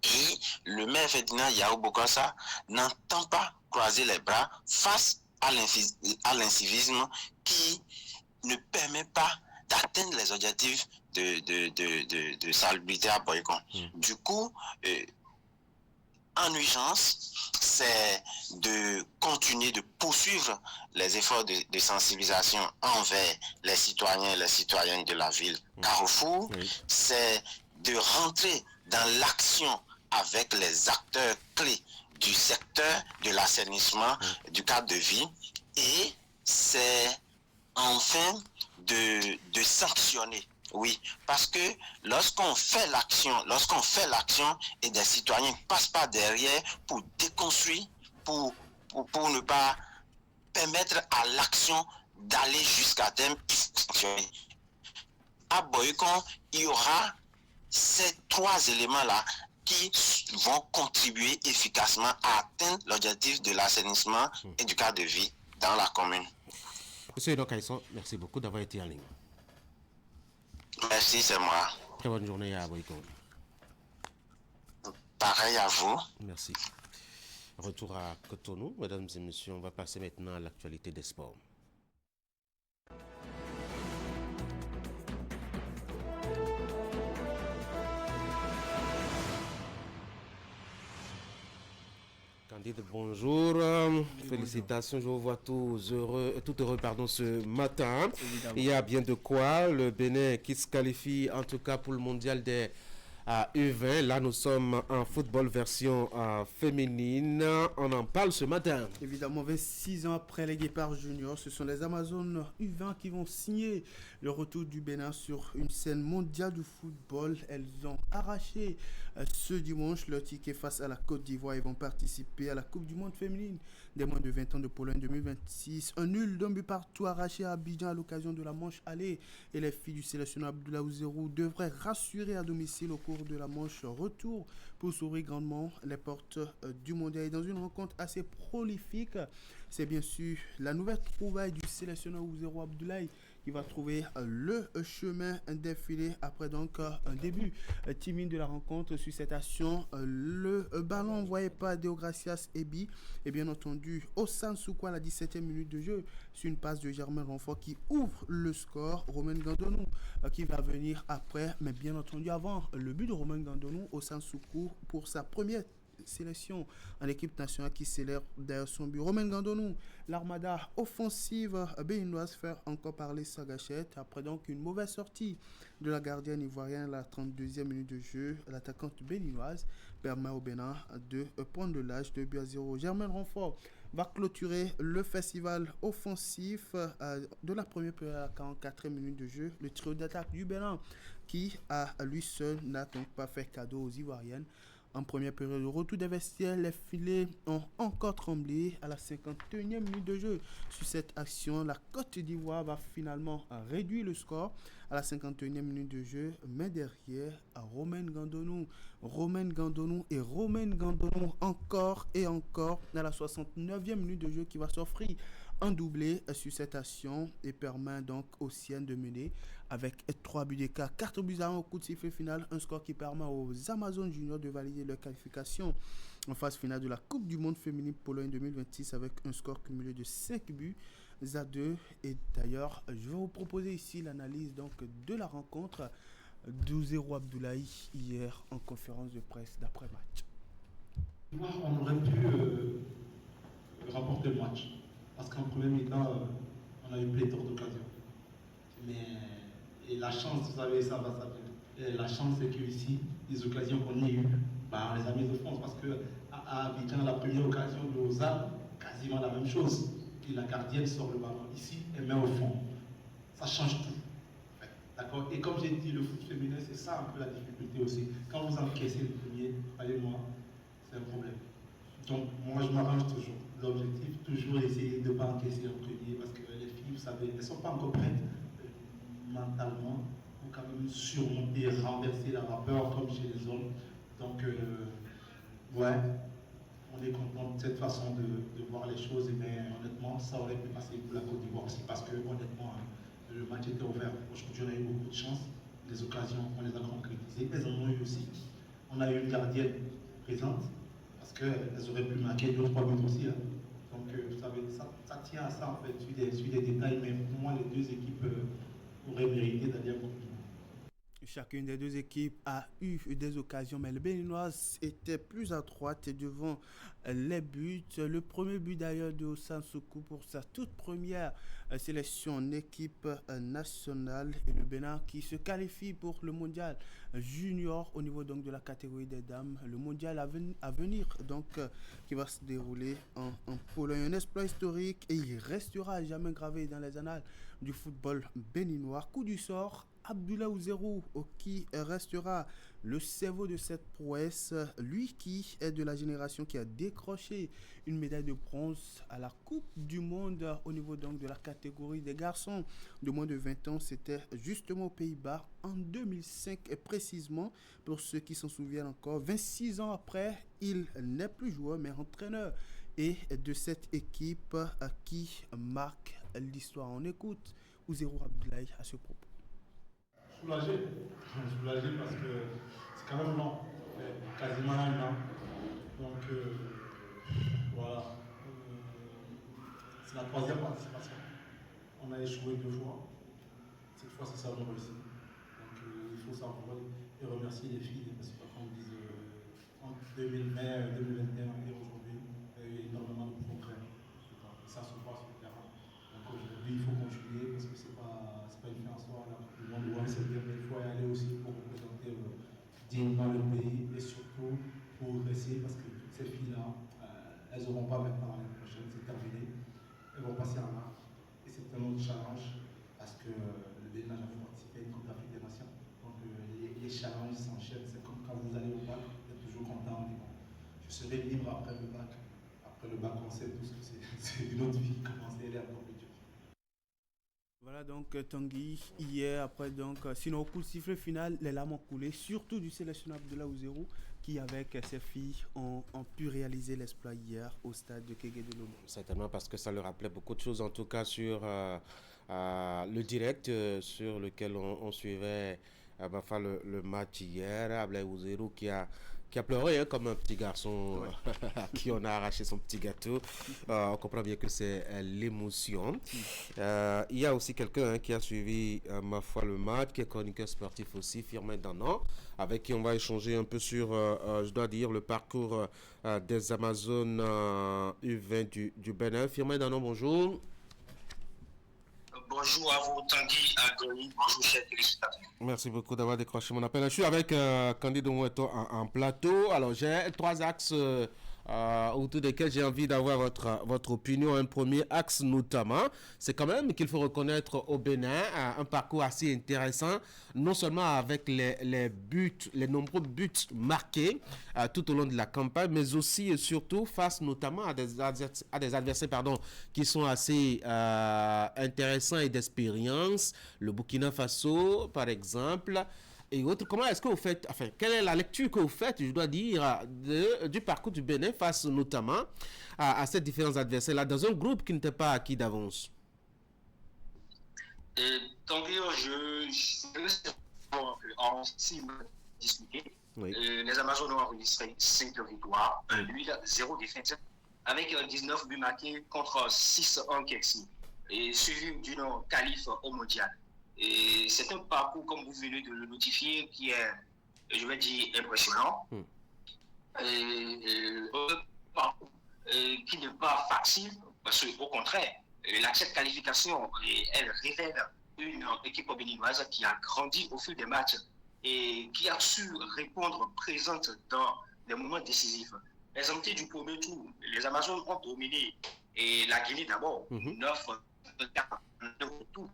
Et le maire Ferdinand Yao Bokassa n'entend pas croiser les bras face à l'incivisme qui ne permet pas d'atteindre les objectifs de salubrité à Boycon. Du coup, en urgence, c'est de continuer de poursuivre les efforts de sensibilisation envers les citoyens et les citoyennes de la ville Carrefour. C'est de rentrer dans l'action avec les acteurs clés du secteur de l'assainissement, du cadre de vie, et c'est enfin de sanctionner. Oui, parce que lorsqu'on fait l'action et des citoyens ne passent pas derrière pour déconstruire, pour ne pas permettre à l'action d'aller jusqu'à terme, à Boycon, il y aura ces trois éléments-là qui vont contribuer efficacement à atteindre l'objectif de l'assainissement et du cadre de vie dans la commune. Monsieur Enoch Aïsso, merci beaucoup d'avoir été en ligne. Merci, c'est moi. Très bonne journée à Boycon. Pareil à vous. Merci. Retour à Cotonou, mesdames et messieurs. On va passer maintenant à l'actualité des sports. Candide, bonjour. Félicitations, je vous vois tout heureux ce matin. Évidemment. Il y a bien de quoi. Le Bénin qui se qualifie en tout cas pour le mondial des à U20. Là, nous sommes en football version féminine. On en parle ce matin. Évidemment, 26 ans après les Guépards Juniors, ce sont les Amazones U20 qui vont signer le retour du Bénin sur une scène mondiale du football. Elles ont arraché ce dimanche leur ticket face à la Côte d'Ivoire et vont participer à la Coupe du Monde féminine des moins de 20 ans de Pologne 2026. Un nul d'un but partout arraché à Abidjan à l'occasion de la manche aller. Et les filles du sélectionneur Abdoulaye Ouzerou devraient rassurer à domicile au cours de la manche retour pour s'ouvrir grandement les portes du mondial. Et dans une rencontre assez prolifique, c'est bien sûr la nouvelle trouvaille du sélectionneur Ouzerou Abdoulaye qui va trouver le chemin défilé après donc un début timide de la rencontre. Sur cette action, le ballon envoyé par Deogracias Ebi et bien entendu Osan Soukwa à la 17e minute de jeu sur une passe de Germain Renfort qui ouvre le score. Romain Gandonou qui va venir après, mais bien entendu avant le but de Romain Gandonou, Osan Soukwa pour sa première sélection en équipe nationale qui célèbre d'ailleurs son but. Romain Gandonou, l'armada offensive béninoise fait encore parler sa gâchette après donc une mauvaise sortie de la gardienne ivoirienne à la 32e minute de jeu. L'attaquante béninoise permet au Bénin de prendre le large de 2-0. Germain Renfort va clôturer le festival offensif de la première période à la 44e minute de jeu. Le trio d'attaque du Bénin qui à lui seul n'a donc pas fait cadeau aux Ivoiriennes. En première période, au retour des vestiaires, les filets ont encore tremblé à la 51e minute de jeu. Sur cette action, la Côte d'Ivoire va finalement réduire le score à la 51e minute de jeu, mais derrière, Romain Gandonou encore et encore à la 69e minute de jeu qui va s'offrir un doublé sur cette action et permet donc aux Siennes de mener avec 3 buts d'écart, 4 buts à 1 au coup de sifflet final, un score qui permet aux Amazones Juniors de valider leur qualification en phase finale de la Coupe du Monde féminine Pologne 2026 avec un score cumulé de 5 buts à 2. Et d'ailleurs, je vais vous proposer ici l'analyse donc de la rencontre d'Ouzerou Abdoulaye hier en conférence de presse d'après-match. On aurait pu remporter le match parce qu'en premier mi-temps, on a eu pléthore d'occasions. Et la chance, vous savez, ça va s'appeler. La chance, c'est qu'ici, les occasions qu'on a eues, on les a mises au fond parce qu'à Abidjan, la première occasion de Oza, quasiment la même chose. Et la gardienne sort le ballon ici et met au fond. Ça change tout. D'accord. Et comme j'ai dit, le foot féminin, c'est ça un peu la difficulté aussi. Quand vous encaissez le premier, croyez-moi, c'est un problème. Donc, moi, je m'arrange toujours. L'objectif, toujours essayer de ne pas encaisser le premier parce que les filles, vous savez, elles ne sont pas encore prêtes mentalement pour quand même surmonter, renverser la vapeur comme chez les hommes. Donc, ouais, on est content de cette façon de voir les choses, mais honnêtement, ça aurait pu passer pour la Côte d'Ivoire aussi parce que, honnêtement, le match était ouvert. Aujourd'hui, on a eu beaucoup de chance. Les occasions, on les a concrétisées. Elles en ont eu aussi. On a eu une gardienne présente parce qu'elles auraient pu marquer 2 ou 3 buts aussi. Hein. Donc, vous savez, ça tient à ça en fait, sur des détails, mais pour moi, les deux équipes auraient mérité d'aller à Coupe du Monde. Chacune des deux équipes a eu des occasions, mais les Béninoises étaient plus adroites devant les buts. Le premier but d'ailleurs de Osan Soukwa pour sa toute première sélection en équipe nationale et le Bénin qui se qualifie pour le mondial junior au niveau donc de la catégorie des dames. Le mondial à venir donc qui va se dérouler en Pologne. Un exploit historique et il restera à jamais gravé dans les annales du football béninois. Coup du sort, Abdoulaye Ouzerou qui restera le cerveau de cette prouesse, lui qui est de la génération qui a décroché une médaille de bronze à la Coupe du Monde au niveau donc de la catégorie des garçons de moins de 20 ans. C'était justement aux Pays-Bas en 2005 et précisément pour ceux qui s'en souviennent encore. 26 ans après, il n'est plus joueur mais entraîneur et de cette équipe qui marque l'histoire. On écoute Ouzerou Abdoulaye à ce propos. Soulagé parce que c'est quand même long, quasiment un an. Donc voilà, c'est la 3e participation. On a échoué 2 fois, cette fois c'est ça on a réussi. Donc il faut savourer et remercier les filles, parce que comme on dit, entre 2020, 2021 et aujourd'hui, il y a eu énormément de progrès. Ça se voit sur le terrain. Donc aujourd'hui il faut continuer parce que c'est pas une fin en soi. Là. Le monde doit c'est bien, mais il faut y aller aussi pour représenter dignement passer en marche. Et c'est un autre challenge parce que le Bénin n'a jamais participé à une Coupe d'Afrique des Nations. Donc les challenges s'enchaînent. C'est comme quand vous allez au bac, vous êtes toujours content. Mais bon, je serai libre après le bac. Après le bac, on sait tous que c'est une autre vie qui commence, elle est encore plus dure. Voilà donc Tanguy, hier après donc sinon au coup de sifflet final, les larmes ont coulé, surtout du sélectionnable de la Ouzérou qui avec ses filles ont pu réaliser l'exploit hier au stade de Kégué de Lomé. Certainement parce que ça leur rappelait beaucoup de choses en tout cas sur le direct sur lequel on suivait le match hier. Ablaye Ouzérou qui a pleuré comme un petit garçon à qui on a arraché son petit gâteau. On comprend bien que c'est l'émotion. Il y a aussi quelqu'un qui a suivi le match, qui est chroniqueur sportif aussi, Firmin Danan, avec qui on va échanger un peu sur, je dois dire, le parcours des Amazones U20 du Bénin. Firmin Danan, bonjour. Bonjour à vous, Tanguy, bonjour chers téléspectateurs. Merci beaucoup d'avoir décroché mon appel. Je suis avec Candide Moueto en plateau. Alors j'ai 3 axes autour desquels j'ai envie d'avoir votre opinion. Un premier axe notamment, c'est quand même qu'il faut reconnaître au Bénin un parcours assez intéressant, non seulement avec les nombreux buts marqués tout au long de la campagne, mais aussi et surtout face notamment à des adversaires qui sont assez intéressants et d'expérience. Le Burkina Faso, par exemple, et autres. Comment est-ce que vous faites, quelle est la lecture que vous faites, je dois dire, du parcours du Bénin face notamment à ces différents adversaires-là, dans un groupe qui n'était pas acquis d'avance? Donc, je en 6 mois discuté. Oui. Les Amazones ont enregistré 5 victoires, 1 nul, 0 défaite, avec 19 buts marqués contre 6 en Kexi, et suivi d'une qualif au mondial. Et c'est un parcours, comme vous venez de le notifier, qui est, je vais dire, impressionnant. Un parcours qui n'est pas facile, parce qu'au contraire, cette qualification, elle révèle une équipe béninoise qui a grandi au fil des matchs et qui a su répondre présente dans les moments décisifs. Les entités du premier tour, les Amazones ont dominé, et la Guinée d'abord, 9-4 tour.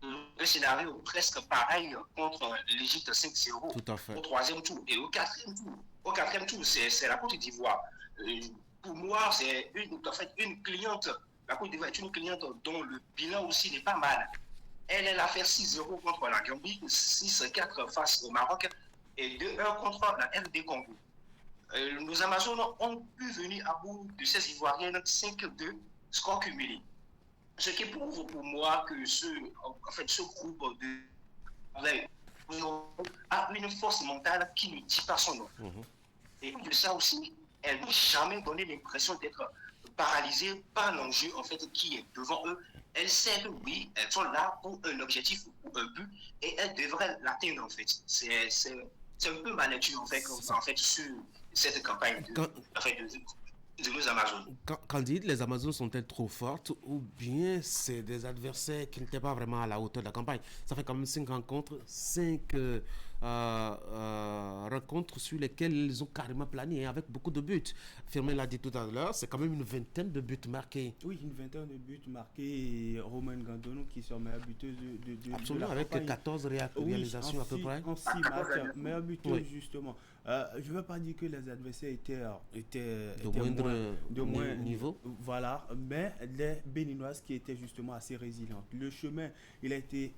Un scénario presque pareil contre l'Égypte 5-0 au 3e tour. Et au 4e tour, c'est la Côte d'Ivoire. Pour moi, c'est une cliente. La Côte d'Ivoire est une cliente dont le bilan aussi n'est pas mal. Elle a fait 6-0 contre la Gambie, 6-4 face au Maroc et 2-1 contre la RD Congo. Nos Amazones ont pu venir à bout de ces Ivoiriennes 5-2, score cumulé. Ce qui prouve pour moi que ce groupe a une force mentale qui ne dit pas son nom. Et de ça aussi, elles n'ont jamais donné l'impression d'être paralysées par l'enjeu qui est devant eux. Elles savent que oui, elles sont là pour un objectif ou un but et elles devraient l'atteindre en fait. C'est un peu ma lecture sur cette campagne de nos Amazones. Candide, les Amazones sont-elles trop fortes ou bien c'est des adversaires qui n'étaient pas vraiment à la hauteur de la campagne? Ça fait quand même 5 rencontres, 5 rencontres sur lesquelles ils ont carrément plané avec beaucoup de buts. Firmin l'a dit tout à l'heure, c'est quand même une vingtaine de buts marqués. Oui, une vingtaine de buts marqués, et Romain Gandono qui sont meilleure buteuse absolument, de la avec campagne. 14 réalisations à peu près. En 6 matchs, meilleure buteuse justement. Je ne veux pas dire que les adversaires étaient de moins niveau. Voilà, mais les Béninoises qui étaient justement assez résilientes. Le chemin, il a été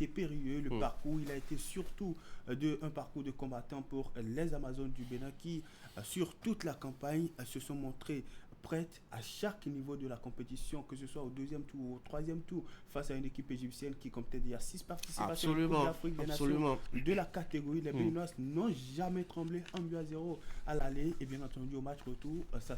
périlleux, le parcours, il a été surtout un parcours de combattants pour les Amazones du Bénin qui, sur toute la campagne, se sont montrées prêtes à chaque niveau de la compétition, que ce soit au 2e tour ou au 3e tour, face à une équipe égyptienne qui comptait déjà 6 participations à l'Afrique des Nations de la catégorie. Les Béninoises n'ont jamais tremblé, 1-0 à l'aller, et bien entendu au match retour, ça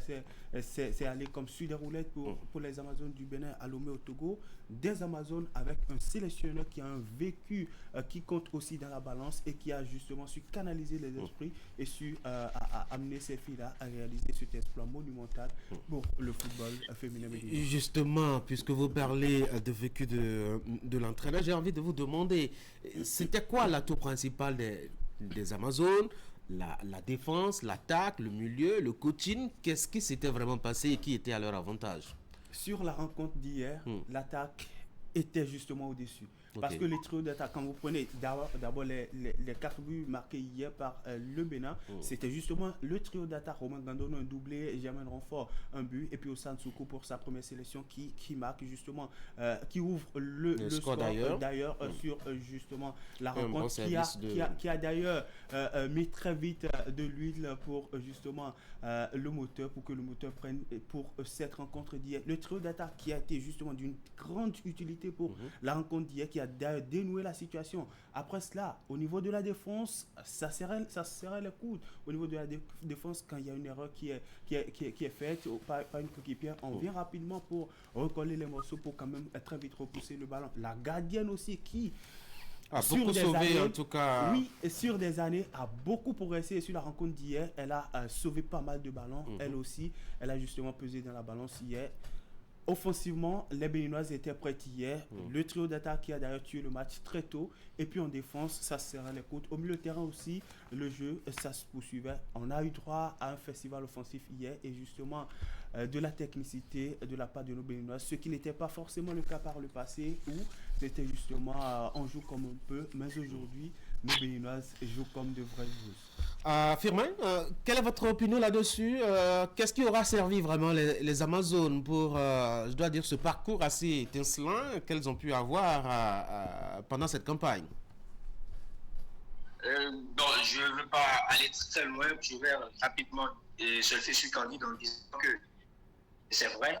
c'est allé comme sur des roulettes pour les Amazones du Bénin à Lomé au Togo. Des Amazones avec un sélectionneur qui a un vécu qui compte aussi dans la balance et qui a justement su canaliser les esprits et su amener ces filles-là à réaliser cet exploit monumental pour le football féminin. Justement, puisque vous parlez de vécu de l'entraîneur, j'ai envie de vous demander, c'était quoi l'atout principal des Amazones la défense, l'attaque, le milieu, le coaching? Qu'est-ce qui s'était vraiment passé et qui était à leur avantage? Sur la rencontre d'hier, l'attaque était justement au-dessus. Parce que les trios d'attaque, quand vous prenez d'abord les 4 buts marqués hier par le Bénin, c'était justement le trio d'attaque. Romain Gandono un doublé, Germain Renfort un but, et puis Ousane Soukou pour sa première sélection qui marque justement, qui ouvre le score d'ailleurs sur justement la rencontre, qui a d'ailleurs mis très vite de l'huile pour justement le moteur, pour que le moteur prenne pour cette rencontre d'hier. Le trio d'attaque qui a été justement d'une grande utilité pour la rencontre d'hier, qui a dénoué la situation. Après cela, au niveau de la défense, ça serrait les coudes. Au niveau de la défense, quand il y a une erreur qui est faite par une coéquipière, on vient rapidement pour recoller les morceaux pour quand même très vite repousser le ballon. La gardienne aussi qui beaucoup sauvé en tout cas. Oui, et sur des années, a beaucoup progressé. Et sur la rencontre d'hier, elle a sauvé pas mal de ballons. Elle aussi, elle a justement pesé dans la balance hier. Offensivement, les Béninoises étaient prêtes hier. Le trio d'attaque qui a d'ailleurs tué le match très tôt. Et puis en défense, ça serrait les côtes. Au milieu de terrain aussi, le jeu, ça se poursuivait. On a eu droit à un festival offensif hier et justement de la technicité de la part de nos Béninoises, ce qui n'était pas forcément le cas par le passé où c'était justement on joue comme on peut. Mais aujourd'hui, nos Béninoises jouent comme de vraies joueuses. Firmin, quelle est votre opinion là-dessus? Qu'est-ce qui aura servi vraiment les Amazones pour, je dois dire, ce parcours assez étincelant qu'elles ont pu avoir pendant cette campagne? Je ne veux pas aller très loin, je vais rapidement se faire sur Candide en disant que c'est vrai,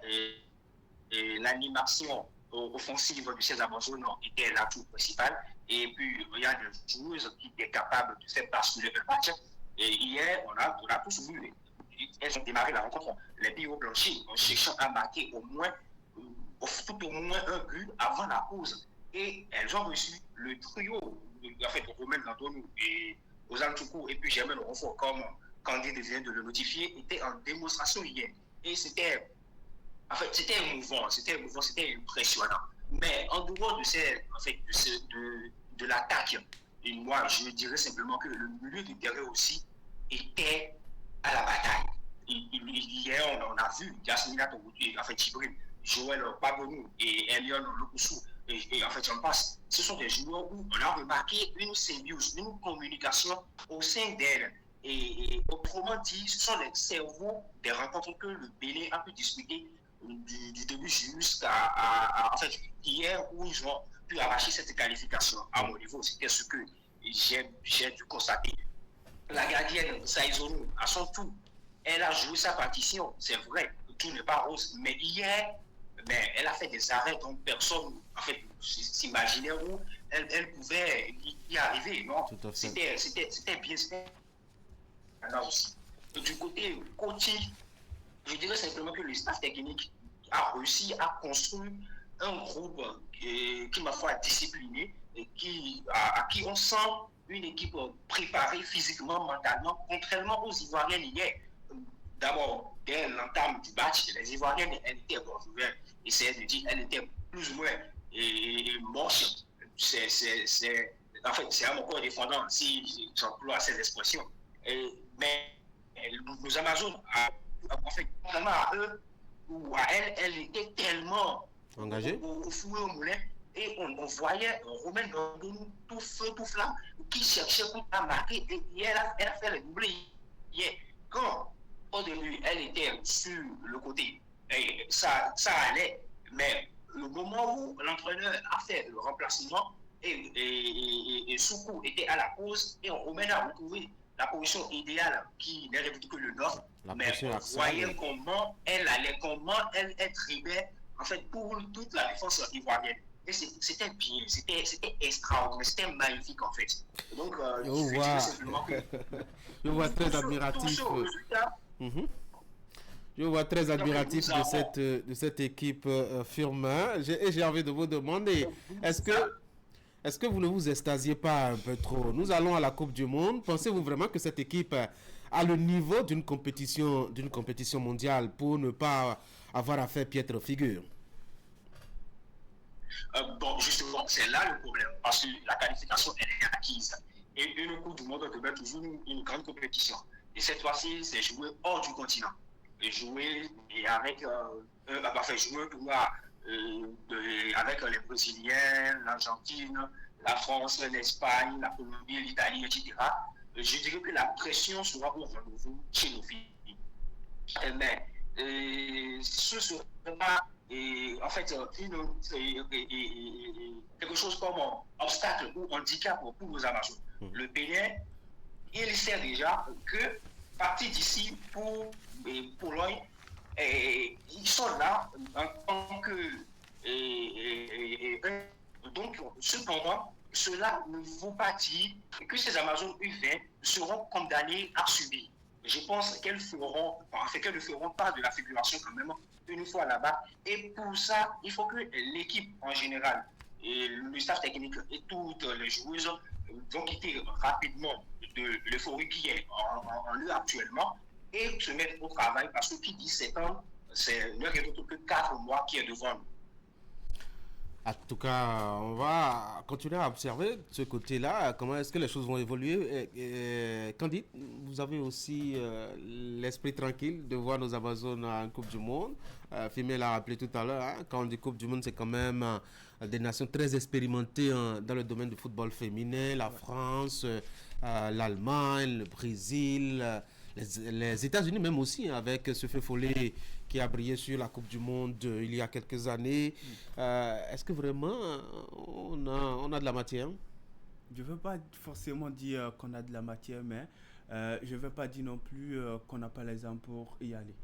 et l'animation offensive de ces Amazones était l'atout principal. Et puis, il y a des joueuses qui étaient capables de faire basculer le match. Et hier, on a tous vu, elles ont démarré la rencontre, les billes blanchis, en cherchant à marquer tout au moins un but avant la pause. Et elles ont reçu le trio, en fait, Romain Gandono et Ousane Soukou, et puis Germain Renfort, comme Candide vient de le notifier, était en démonstration hier. Et c'était émouvant, c'était impressionnant. Mais en dehors de l'attaque, moi je dirais simplement que le milieu de terrain aussi était à la bataille. Hier, on a vu Yasmina Togoudi, Tibril, Joël Pagonou et Elion Lokoussou, et en fait j'en passe. Ce sont des joueurs où on a remarqué une symbiose, une communication au sein d'elles. Et autrement dit, ce sont les cerveaux des rencontres que le Bénin a pu discuter du début jusqu'à hier où ils ont pu arracher cette qualification. À mon niveau, c'était ce que j'ai dû constater. La gardienne Saïzonou, à son tour, elle a joué sa partition, c'est vrai, tout n'est pas rose, mais hier, elle a fait des arrêts dont personne s'imaginait où elle pouvait y arriver. Non, c'était bien, c'était là aussi. Du côté coaching, je dirais simplement que le staff technique a réussi à construire un groupe qui, ma foi, discipliné et à qui on sent une équipe préparée physiquement, mentalement, contrairement aux Ivoiriennes hier. D'abord, dès l'entame du match, les Ivoiriennes, elles étaient, je vais essayer de dire, elles étaient plus ou moins moches. En fait, c'est à mon corps défendant si j'emploie ces expressions. Mais nos Amazones, en fait, contrairement à eux, ou à elles étaient tellement engagées au fouet au moulin, et on voyait Romain Gandono tout feu, tout flamme, qui cherchait à marquer, et elle a fait le doublé hier. Quand, au début, elle était sur le côté, et ça allait, mais le moment où l'entraîneur a fait le remplacement, et Soukou était à la pause, et Romain a retrouvé la position idéale qui n'est réduite que le nord, mais on voyait comment elle allait, comment elle tribait en fait pour toute la défense ivoirienne. Et c'était bien, c'était extraordinaire, c'était magnifique en fait. Donc je vois très admiratif. Je vois très admiratif de cette équipe Firmin. J'ai envie de vous demander, est-ce que vous ne vous extasiez pas un peu trop? Nous allons à la Coupe du Monde. Pensez-vous vraiment que cette équipe a le niveau d'une compétition mondiale pour ne pas avoir à faire piètre figure? Bon, justement, c'est là le problème, parce que la qualification, elle est acquise. Et une Coupe du Monde devait toujours une grande compétition. Et cette fois-ci, c'est joué hors du continent. Et jouer avec avec les Brésiliens, l'Argentine, la France, l'Espagne, la Colombie, l'Italie, etc. Je dirais que la pression sera au rendez-vous chez nos filles. Mais ce sera en fait quelque chose comme obstacle ou handicap pour nos Amazones. Le Bénin, il sait déjà que partir d'ici pour Pologne, ils sont là en tant que donc cependant cela ne vaut pas dire que ces Amazones U20 seront condamnées à subir. Je pense qu'elles ne feront pas de la figuration quand même une fois là-bas. Et pour ça, il faut que l'équipe en général, et le staff technique et toutes les joueuses vont quitter rapidement de l'euphorie qui est en lieu actuellement et se mettre au travail, parce que qui dit 7 ans, c'est ne rien d'autre que 4 mois qui est devant nous. En tout cas, on va continuer à observer de ce côté-là, comment est-ce que les choses vont évoluer. Candide, vous avez aussi l'esprit tranquille de voir nos Amazones en Coupe du Monde. Fimé l'a rappelé tout à l'heure, hein, quand on dit Coupe du Monde, c'est quand même des nations très expérimentées dans le domaine du football féminin, la France, l'Allemagne, le Brésil, les États-Unis même aussi, avec ce feu follet qui a brillé sur la Coupe du Monde il y a quelques années. Est-ce que vraiment on a de la matière? Je ne veux pas forcément dire qu'on a de la matière, mais je ne veux pas dire non plus qu'on n'a pas les armes pour y aller.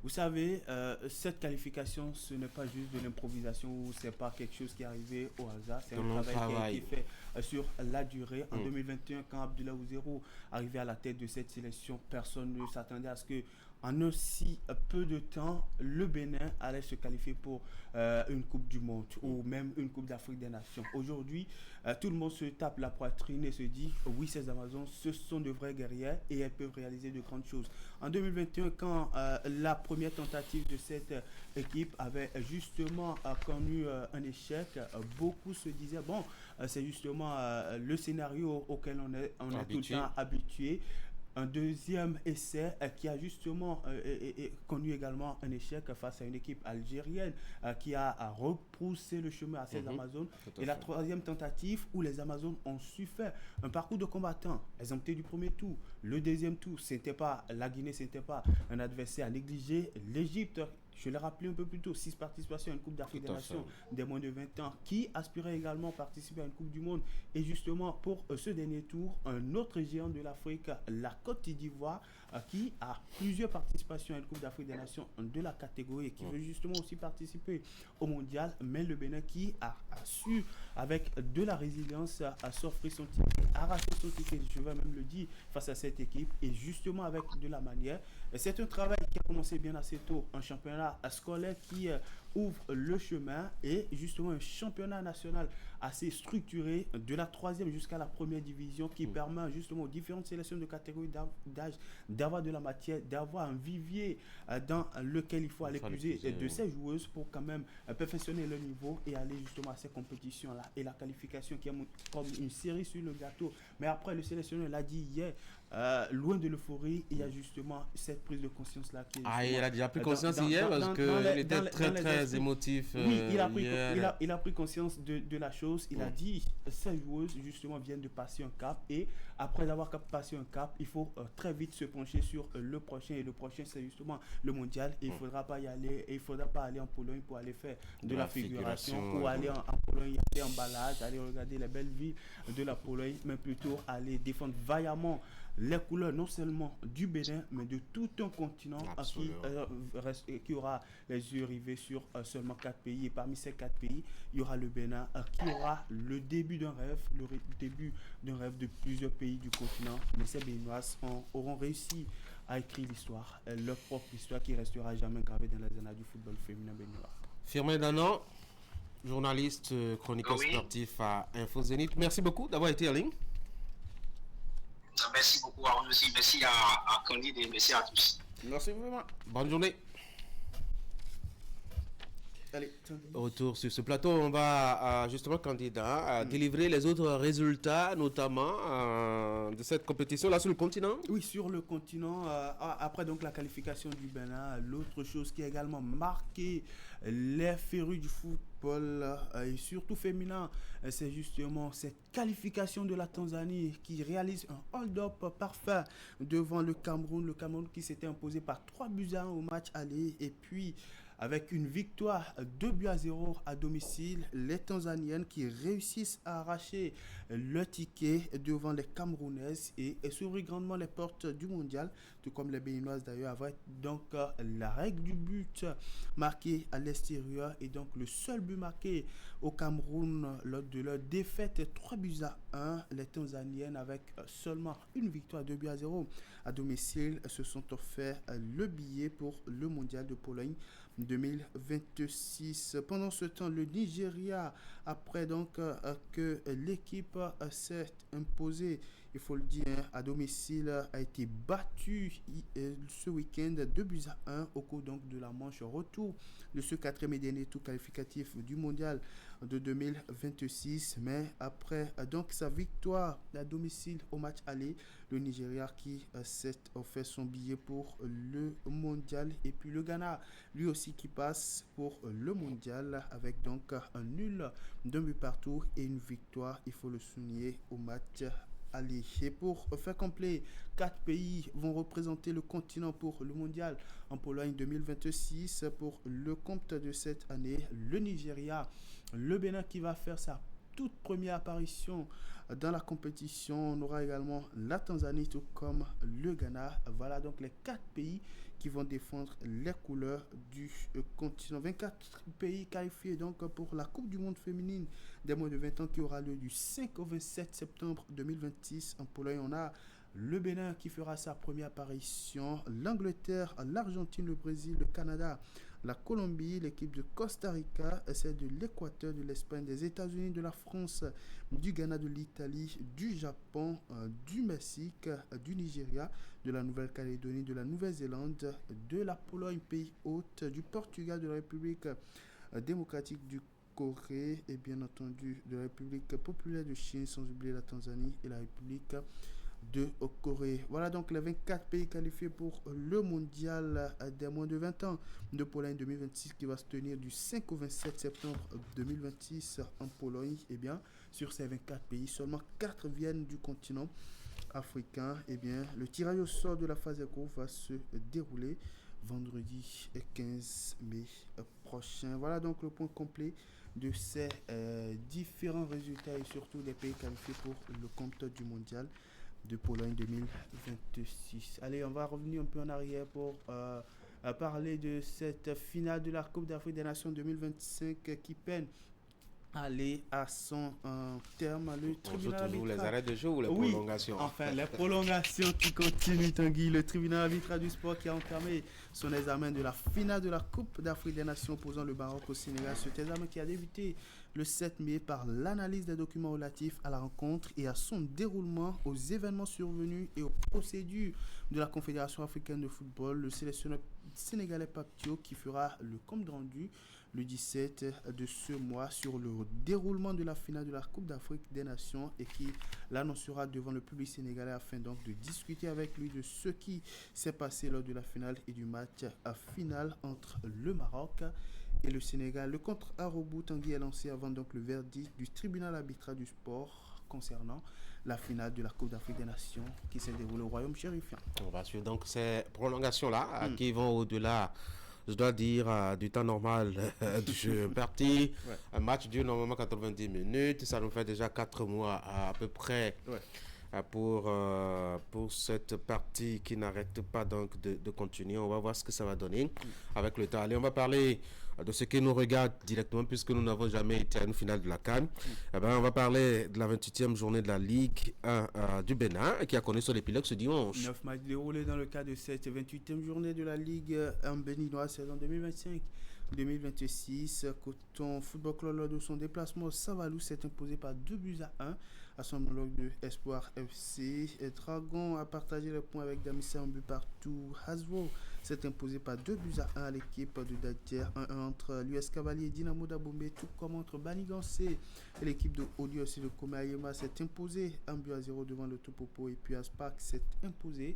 Vous savez, cette qualification, ce n'est pas juste de l'improvisation ou ce n'est pas quelque chose qui est arrivé au hasard. C'est un travail qui a été fait sur la durée. En 2021, quand Abdoulaye Ouzérou arrivait à la tête de cette sélection, personne ne s'attendait à ce que en aussi peu de temps, le Bénin allait se qualifier pour une Coupe du Monde ou même une Coupe d'Afrique des Nations. Aujourd'hui, tout le monde se tape la poitrine et se dit oui, ces Amazones, ce sont de vrais guerriers et elles peuvent réaliser de grandes choses. En 2021, quand la première tentative de cette équipe avait justement connu un échec, beaucoup se disaient bon, c'est justement le scénario auquel on est tout le temps habitué. Un deuxième essai qui a justement connu également un échec face à une équipe algérienne qui a repoussé le chemin à ces Amazones. Et la troisième tentative où les Amazones ont su faire un parcours de combattants. Elles ont été du premier tour. Le deuxième tour, la Guinée, ce n'était pas un adversaire à négliger. L'Égypte, je l'ai rappelé un peu plus tôt, 6 participations à une Coupe d'Afrique des Nations des moins de 20 ans, qui aspirait également à participer à une Coupe du Monde. Et justement, pour ce dernier tour, un autre géant de l'Afrique, la Côte d'Ivoire, qui a plusieurs participations à une Coupe d'Afrique des Nations de la catégorie et qui veut justement aussi participer au mondial. Mais le Bénin qui a su, avec de la résilience, s'offrir son ticket, arracher son ticket, je vais même le dire, face à cette équipe, et justement avec de la manière. C'est un travail qui a commencé bien assez tôt, un championnat scolaire qui ouvre le chemin et justement un championnat national assez structuré de la 3e jusqu'à la 1re division qui permet justement aux différentes sélections de catégories d'âge d'avoir de la matière, d'avoir un vivier dans lequel il faut aller puiser de ces joueuses pour quand même perfectionner le niveau et aller justement à ces compétitions-là. Et la qualification qui est comme une série sur le gâteau. Mais après, le sélectionneur l'a dit hier, loin de l'euphorie, il y a justement cette prise de conscience-là. Il a déjà pris conscience hier parce qu'il était très émotif. Oui, il a pris conscience de la chose. Il a dit, ces joueuses justement viennent de passer un cap et après avoir passé un cap, il faut très vite se pencher sur le prochain et le prochain c'est justement le mondial et il ne faudra pas y aller et il ne faudra pas aller en Pologne pour aller faire de la figuration ou aller en Pologne, aller en balade, aller regarder les belles villes de la Pologne, mais plutôt aller défendre vaillamment les couleurs non seulement du Bénin, mais de tout un continent qui aura les yeux rivés sur seulement 4 pays. Et parmi ces 4 pays, il y aura le Bénin qui aura le début d'un rêve, de plusieurs pays du continent. Mais ces Béninoises auront réussi à écrire l'histoire, leur propre histoire qui restera jamais gravée dans les annales du football féminin béninois. Firmin Danan, journaliste, chroniqueur sportif à Info Zénith. Merci beaucoup d'avoir été en ligne. Merci beaucoup à vous aussi. Merci à Candide et merci à tous. Merci vraiment. Bonne journée. Allez, retour sur ce plateau. On va justement, candidat, délivrer les autres résultats, notamment de cette compétition-là sur le continent. Oui, sur le continent. Après donc la qualification du Bénin, l'autre chose qui a également marqué les férus du football, et surtout féminin, c'est justement cette qualification de la Tanzanie qui réalise un hold-up parfait devant le Cameroun. Le Cameroun qui s'était imposé par 3-1 au match aller, et puis avec une victoire 2-0 à domicile, les Tanzaniennes qui réussissent à arracher le ticket devant les Camerounaises et s'ouvrir grandement les portes du mondial, tout comme les Béninoises d'ailleurs, avec donc la règle du but marqué à l'extérieur et donc le seul but marqué au Cameroun lors de leur défaite 3-1. Les Tanzaniennes, avec seulement une victoire 2-0 à domicile, se sont offert le billet pour le mondial de Pologne 2026. Pendant ce temps, le Nigeria, après donc que l'équipe s'est imposée, il faut le dire, à domicile, a été battue ce week-end 2-1 au cours donc de la manche retour de ce 4e et dernier tour qualificatif du mondial de 2026. Mais après donc sa victoire à domicile au match aller, le Nigeria qui s'est offert son billet pour le mondial, et puis le Ghana lui aussi qui passe pour le mondial avec donc un nul d'un but partout et une victoire, il faut le souligner, au match aller. Et pour faire complet, 4 pays vont représenter le continent pour le mondial en Pologne 2026. Pour le compte de cette année, le Nigeria, le Bénin qui va faire sa toute première apparition dans la compétition. On aura également la Tanzanie, tout comme le Ghana. Voilà donc les 4 pays qui vont défendre les couleurs du continent. 24 pays qualifiés donc pour la Coupe du Monde féminine des moins de 20 ans qui aura lieu du 5 au 27 septembre 2026 en Pologne. On a le Bénin qui fera sa première apparition, l'Angleterre, l'Argentine, le Brésil, le Canada, la Colombie, l'équipe de Costa Rica, celle de l'Équateur, de l'Espagne, des États-Unis, de la France, du Ghana, de l'Italie, du Japon, du Mexique, du Nigeria, de la Nouvelle-Calédonie, de la Nouvelle-Zélande, de la Pologne, pays hôte, du Portugal, de la République démocratique du Corée et bien entendu de la République populaire de Chine, sans oublier la Tanzanie et la République de Corée. Voilà donc les 24 pays qualifiés pour le mondial des moins de 20 ans de Pologne 2026 qui va se tenir du 5 au 27 septembre 2026 en Pologne. Et bien, sur ces 24 pays, seulement 4 viennent du continent africain. Et bien, le tirage au sort de la phase de groupe va se dérouler vendredi 15 mai prochain. Voilà donc le point complet de ces différents résultats et surtout des pays qualifiés pour le compte du mondial de Pologne 2026. Allez, on va revenir un peu en arrière pour parler de cette finale de la Coupe d'Afrique des Nations 2025 qui peine à aller à son terme. Le tribunal toujours les arrêts de jeu ou les prolongations? Enfin, les prolongations qui continuent, Tanguy. Le tribunal arbitral du sport qui a entamé son examen de la finale de la Coupe d'Afrique des Nations opposant le Maroc au Sénégal. Cet examen qui a débuté le 7 mai par l'analyse des documents relatifs à la rencontre et à son déroulement, aux événements survenus et aux procédures de la Confédération africaine de football. Le sélectionneur sénégalais Pape Thiaw qui fera le compte rendu le 17 de ce mois sur le déroulement de la finale de la Coupe d'Afrique des Nations et qui l'annoncera devant le public sénégalais afin donc de discuter avec lui de ce qui s'est passé lors de la finale et du match final entre le Maroc et le Sénégal. Le contre à rebours Tanguy est lancé avant donc le verdict du tribunal arbitral du sport concernant la finale de la Coupe d'Afrique des Nations qui s'est déroulée au Royaume chérifien. On va suivre donc ces prolongations-là qui vont au-delà, je dois dire, du temps normal du jeu parti. Un match dure normalement 90 minutes. Ça nous fait déjà 4 mois à peu près pour cette partie qui n'arrête pas donc de continuer. On va voir ce que ça va donner avec le temps. Allez, on va parler de ce qui nous regarde directement puisque nous n'avons jamais été à une finale de la CAN. Eh ben, on va parler de la 28e journée de la Ligue 1 du Bénin qui a connu son épilogue ce dimanche. 9 matchs déroulés dans le cadre de cette 28e journée de la Ligue 1 béninoise saison 2025-2026. Coton Football Club lors de son déplacement au Savalou s'est imposé par 2-1 à son homologue de Espoir FC. Et Dragon a partagé le point avec Damissa en but partout. Hasbro s'est imposé par 2-1 à l'équipe de Dadier, 1-1 entre l'US Cavalier et Dynamo d'Abomey, tout comme entre Banigansé et l'équipe de Odi aussi de Komayema s'est imposé 1-0 devant le Topopo, et puis Aspak s'est imposé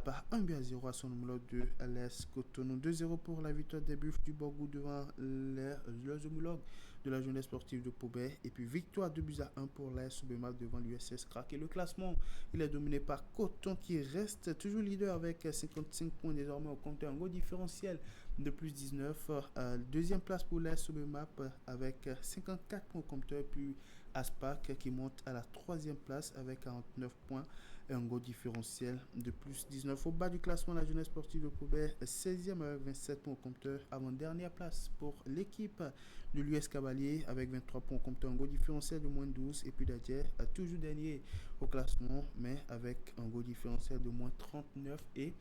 par 1-0 à son homologue de l'AS Cotonou. 2-0 pour la victoire des Buffs du Borgou devant leurs homologues de la jeunesse sportive de Pobet, et puis victoire 2-1 pour l'AS Sobema devant l'USS Crac. Et le classement, il est dominé par Coton qui reste toujours leader avec 55 points désormais au compteur, un gros différentiel de plus 19. Deuxième place pour l'AS Sobema avec 54 points au compteur, puis Aspac qui monte à la troisième place avec 49 points, un gros différentiel de plus 19. Au bas du classement, la jeunesse sportive de Pobet 16e avec 27 points au compteur, avant dernière place pour l'équipe de l'US Cavalier avec 23 points au compteur, un gros différentiel de moins 12, et puis Dadier toujours dernier au classement mais avec un gros différentiel de moins 39 et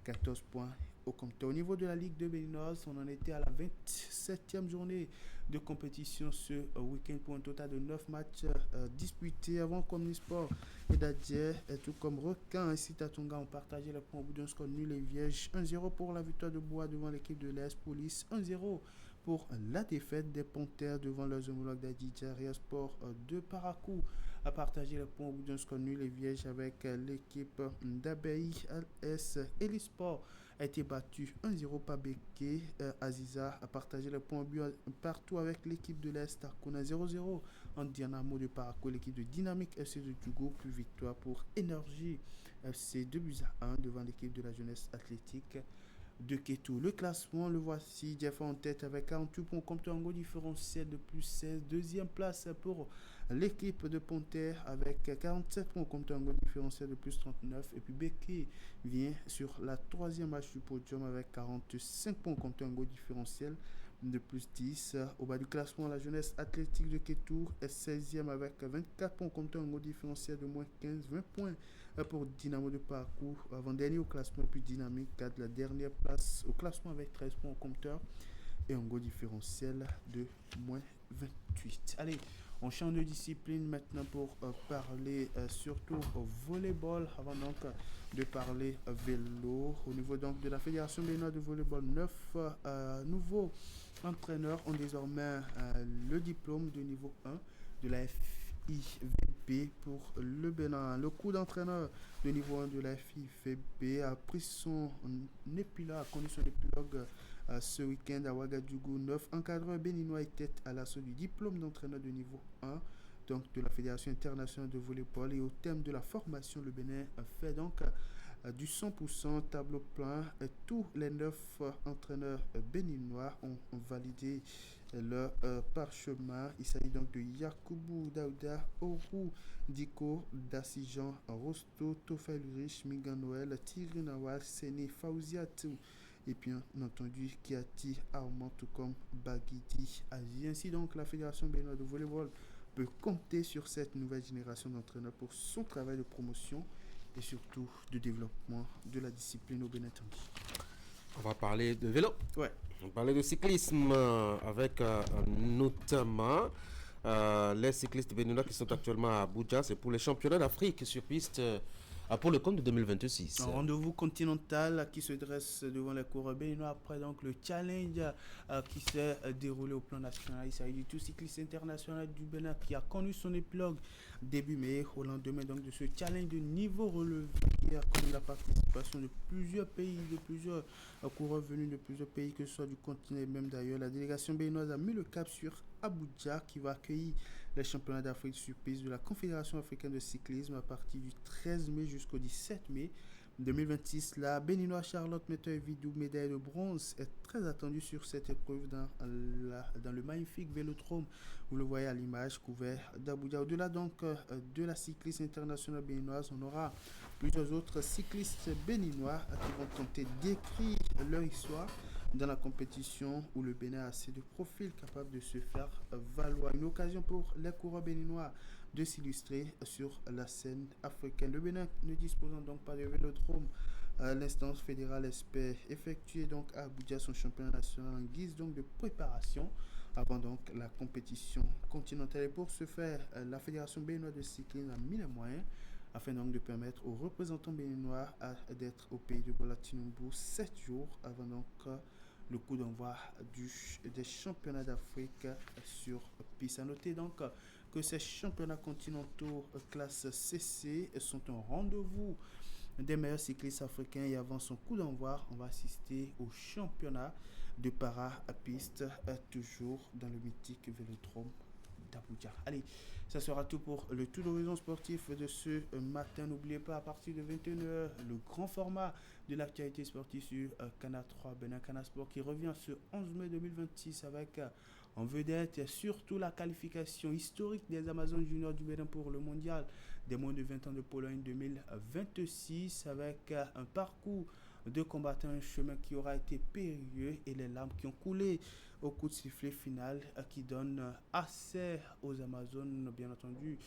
14 points au compteur. Au niveau de la Ligue de Béninoise, on en était à la 27e journée de compétition ce week-end pour un total de 9 matchs disputés. Avant Comnisport et Dadier, tout comme Requin et Citatonga ont partagé le point au bout d'un score nul et vierge. 1-0 pour la victoire de Bois devant l'équipe de l'AS Police, 1-0 pour la défaite des Panthères devant leurs homologues d'Adidja. Ria Sport de Parakou a partagé le point au bout d'un score nul et vierge avec l'équipe d'Abei. LS Elisport a été battu 1-0 par Beke. Aziza a partagé le point partout avec l'équipe de l'Est. Arkona 0-0 en Dynamo de Parakou, l'équipe de Dynamique FC de Djougou, plus victoire pour Énergie FC 2-1 devant l'équipe de la jeunesse athlétique de Ketou. Le classement, le voici. Jeff en tête avec 48 points, compte un gros différentiel de plus 16. Deuxième place pour l'équipe de Ponter avec 47 points, compte un gros différentiel de plus 39. Et puis Beke vient sur la troisième marche du podium avec 45 points, compte un gros différentiel de plus 10. Au bas du classement, la jeunesse athlétique de Ketou est 16e avec 24 points, compte un gros différentiel de moins 15, 20 points pour Dynamo de Parcours, avant-dernier au classement, puis Dynamique garde la dernière place au classement avec 13 points au compteur et un gros différentiel de moins 28. Allez, on change de discipline maintenant pour parler surtout au volleyball, avant donc de parler vélo. Au niveau donc de la Fédération béninoise de volleyball, 9 nouveaux entraîneurs ont désormais le diplôme de niveau 1 de la FIVB pour le Bénin. Le coup d'entraîneur de niveau 1 de la FIVB a pris son épilogue, a connu son épilogue ce week-end à Ouagadougou. 9 encadreurs béninois étaient à l'assaut du diplôme d'entraîneur de niveau 1 donc de la Fédération internationale de volleyball, et au thème de la formation, le Bénin a fait donc du 100% tableau plein. Tous les 9 entraîneurs béninois ont validé leur parchemin. Il s'agit donc de Yakoubou Daouda, Oru Diko, Dassijan, Rosto, Tofel Rich, Migan Noël, Thierry Nawal, Séné, Fauziatou, et puis bien entendu Kiati Armand, tout comme Bagidi Azi. Ainsi donc, la Fédération béninoise de volleyball peut compter sur cette nouvelle génération d'entraîneurs pour son travail de promotion et surtout de développement de la discipline au Bénin. On va parler de vélo. Ouais. On va parler de cyclisme avec notamment les cyclistes béninois qui sont actuellement à Abuja. C'est pour les championnats d'Afrique sur piste pour le compte de 2026. Un rendez-vous continental qui se dresse devant les coureurs béninois après donc le challenge qui s'est déroulé au plan national. Il s'agit du Tour cycliste international du Bénin qui a connu son épilogue début mai, au lendemain donc de ce challenge de niveau relevé qui a connu la participation de plusieurs pays, de plusieurs coureurs venus de plusieurs pays, que ce soit du continent et même d'ailleurs. La délégation béninoise a mis le cap sur Abuja qui va accueillir les championnats d'Afrique sur piste de la Confédération africaine de cyclisme à partir du 13 mai jusqu'au 17 mai 2026. La béninoise Charlotte Méteux-Vidou, médaille de bronze, est très attendue sur cette épreuve dans le magnifique vélodrome. Vous le voyez à l'image, couvert d'Abuja. Au-delà donc de la cycliste internationale béninoise, on aura plusieurs autres cyclistes béninois qui vont tenter d'écrire leur histoire dans la compétition où le Bénin a assez de profils capables de se faire valoir. Une occasion pour les coureurs béninois de s'illustrer sur la scène africaine. Le Bénin ne disposant donc pas de vélodrome, l'instance fédérale espère effectuer donc à Abuja son championnat national en guise donc de préparation avant donc la compétition continentale. Et pour ce faire, la Fédération béninoise de cyclisme a mis les moyens afin donc de permettre aux représentants béninois d'être au pays de Bola-Tinubu 7 jours avant donc le coup d'envoi des championnats d'Afrique sur piste. À noter donc que ces championnats continentaux classe CC sont un rendez-vous des meilleurs cyclistes africains, et avant son coup d'envoi, on va assister au championnat de para-piste, toujours dans le mythique Vélodrome d'Abuja. Allez, ça sera tout pour le tour d'horizon sportif de ce matin. N'oubliez pas, à partir de 21h, le grand format de l'actualité sportive sur Canal 3 Bénin Canal Sport qui revient ce 11 mai 2026 avec en vedette surtout la qualification historique des Amazones Juniors du Bénin pour le mondial des moins de 20 ans de Pologne 2026 avec un parcours de combattants, un chemin qui aura été périlleux et les larmes qui ont coulé au coup de sifflet final qui donne assez aux Amazones, bien entendu,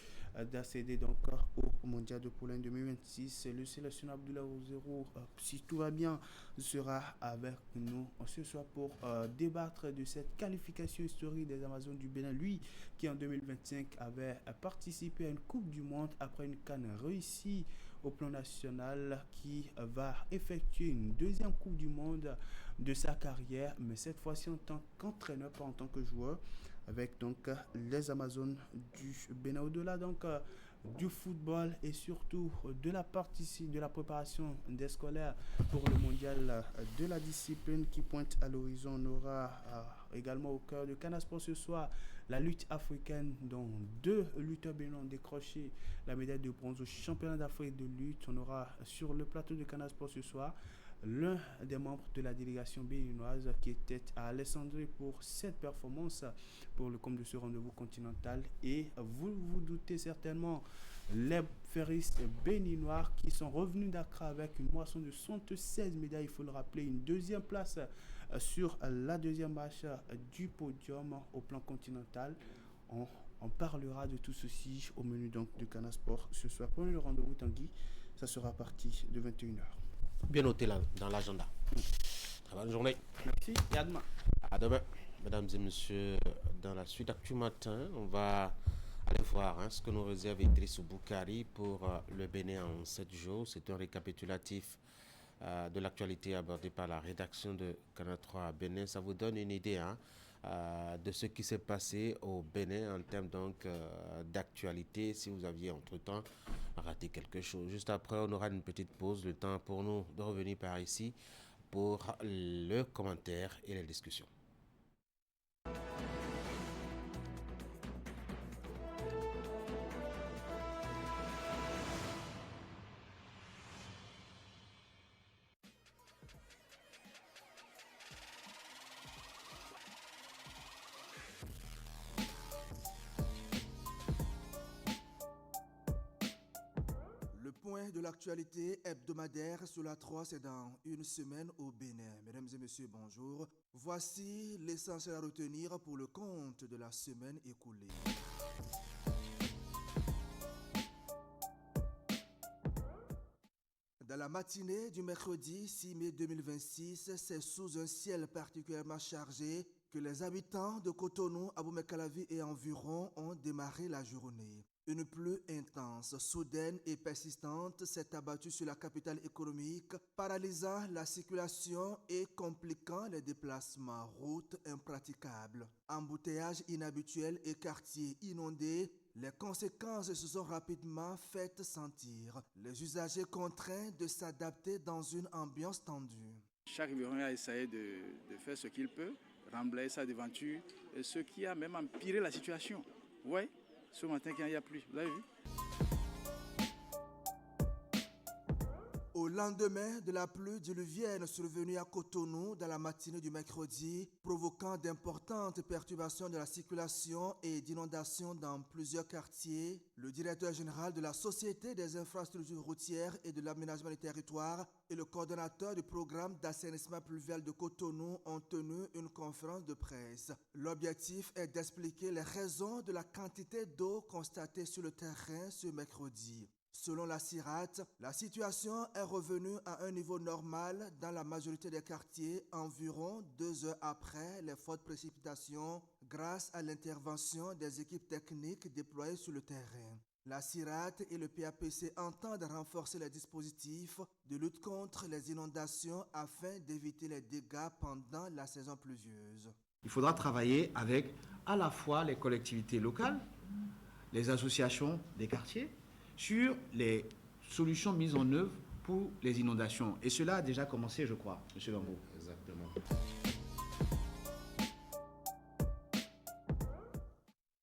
d'accéder donc au mondial de Pologne 2026. Le sélectionneur Abdoulaye Ozero, si tout va bien, sera avec nous ce soir pour débattre de cette qualification historique des Amazones du Bénin. Lui qui en 2025 avait participé à une Coupe du Monde après une CAN réussie au plan national, qui va effectuer une deuxième Coupe du Monde de sa carrière, mais cette fois-ci en tant qu'entraîneur, pas en tant que joueur, avec donc les Amazones du Bénin. Au-delà donc du football et surtout de la préparation des scolaires pour le mondial de la discipline qui pointe à l'horizon, on aura également au cœur de Canal Sport ce soir la lutte africaine, dont 2 lutteurs béninois ont décroché la médaille de bronze au championnat d'Afrique de lutte. On aura sur le plateau de Canal Sport ce soir l'un des membres de la délégation béninoise qui était à Alessandrie pour cette performance pour le compte de ce rendez-vous continental. Et vous vous doutez certainement, les ferristes béninois qui sont revenus d'Accra avec une moisson de 76 médailles, il faut le rappeler, une deuxième place sur la deuxième marche du podium au plan continental. On parlera de tout ceci au menu donc de Canal Sport ce soir. Prenez le rendez-vous Tanguy, ça sera à partir de 21h. Bien noté là, dans l'agenda. Très bonne journée. Merci et à demain. À demain. Mesdames et messieurs, dans la suite Actu Matin, on va aller voir ce que nous réserve Idrissou Boukari pour le Bénin en 7 jours. C'est un récapitulatif de l'actualité abordée par la rédaction de Canal 3 Bénin. Ça vous donne une idée de ce qui s'est passé au Bénin en termes donc d'actualité, si vous aviez entre-temps raté quelque chose. Juste après, on aura une petite pause, le temps pour nous de revenir par ici pour le commentaire et la discussion. De l'actualité hebdomadaire sur la 3, c'est dans une semaine au Bénin. Mesdames et messieurs, bonjour. Voici l'essentiel à retenir pour le compte de la semaine écoulée. Dans la matinée du mercredi 6 mai 2026, c'est sous un ciel particulièrement chargé que les habitants de Cotonou, Abomey-Calavi et environ ont démarré la journée. Une pluie intense, soudaine et persistante s'est abattue sur la capitale économique, paralysant la circulation et compliquant les déplacements. Routes impraticables, embouteillages inhabituels et quartiers inondés. Les conséquences se sont rapidement faites sentir. Les usagers contraints de s'adapter dans une ambiance tendue. Chaque riverain a essayé de faire ce qu'il peut, remblayer sa devanture, et ce qui a même empiré la situation. Ouais. Ce matin, quand il y a plu, vous avez vu? Au lendemain de la pluie diluvienne survenue à Cotonou dans la matinée du mercredi, provoquant d'importantes perturbations de la circulation et d'inondations dans plusieurs quartiers, le directeur général de la Société des infrastructures routières et de l'aménagement du territoire et le coordonnateur du programme d'assainissement pluvial de Cotonou ont tenu une conférence de presse. L'objectif est d'expliquer les raisons de la quantité d'eau constatée sur le terrain ce mercredi. Selon la CIRAT, la situation est revenue à un niveau normal dans la majorité des quartiers environ 2 heures après les fortes précipitations grâce à l'intervention des équipes techniques déployées sur le terrain. La CIRAD et le PAPC entendent renforcer les dispositifs de lutte contre les inondations afin d'éviter les dégâts pendant la saison pluvieuse. Il faudra travailler avec à la fois les collectivités locales, les associations des quartiers, sur les solutions mises en œuvre pour les inondations. Et cela a déjà commencé, je crois, M. Gambo. Exactement.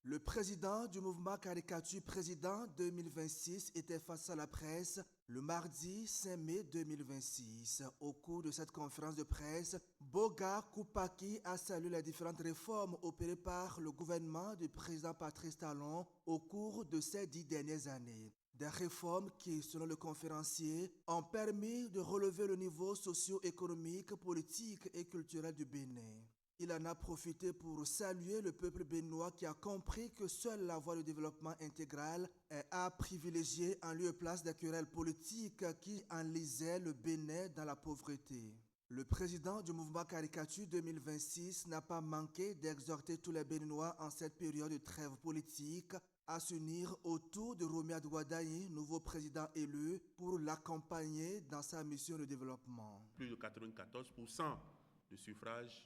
Le président du mouvement Caricature Président 2026 était face à la presse le mardi 5 mai 2026. Au cours de cette conférence de presse, Boga Koupaki a salué les différentes réformes opérées par le gouvernement du président Patrice Talon au cours de ces 10 dernières années. Des réformes qui, selon le conférencier, ont permis de relever le niveau socio-économique, politique et culturel du Bénin. Il en a profité pour saluer le peuple béninois qui a compris que seule la voie de développement intégral est à privilégier en lieu et place des querelles politiques qui enlisaient le Bénin dans la pauvreté. Le président du mouvement Caricature 2026 n'a pas manqué d'exhorter tous les Béninois en cette période de trêve politique à s'unir autour de Romy Adouadaye, nouveau président élu, pour l'accompagner dans sa mission de développement. Plus de 94% de suffrages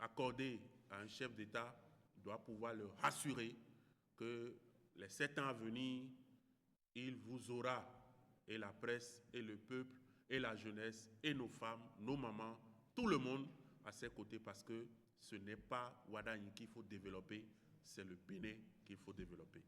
accordé à un chef d'État doit pouvoir leur rassurer que les 7 ans à venir, il vous aura, et la presse, et le peuple, et la jeunesse, et nos femmes, nos mamans, tout le monde à ses côtés, parce que ce n'est pas Ouaddaï qu'il faut développer, c'est le Bénin qu'il faut développer.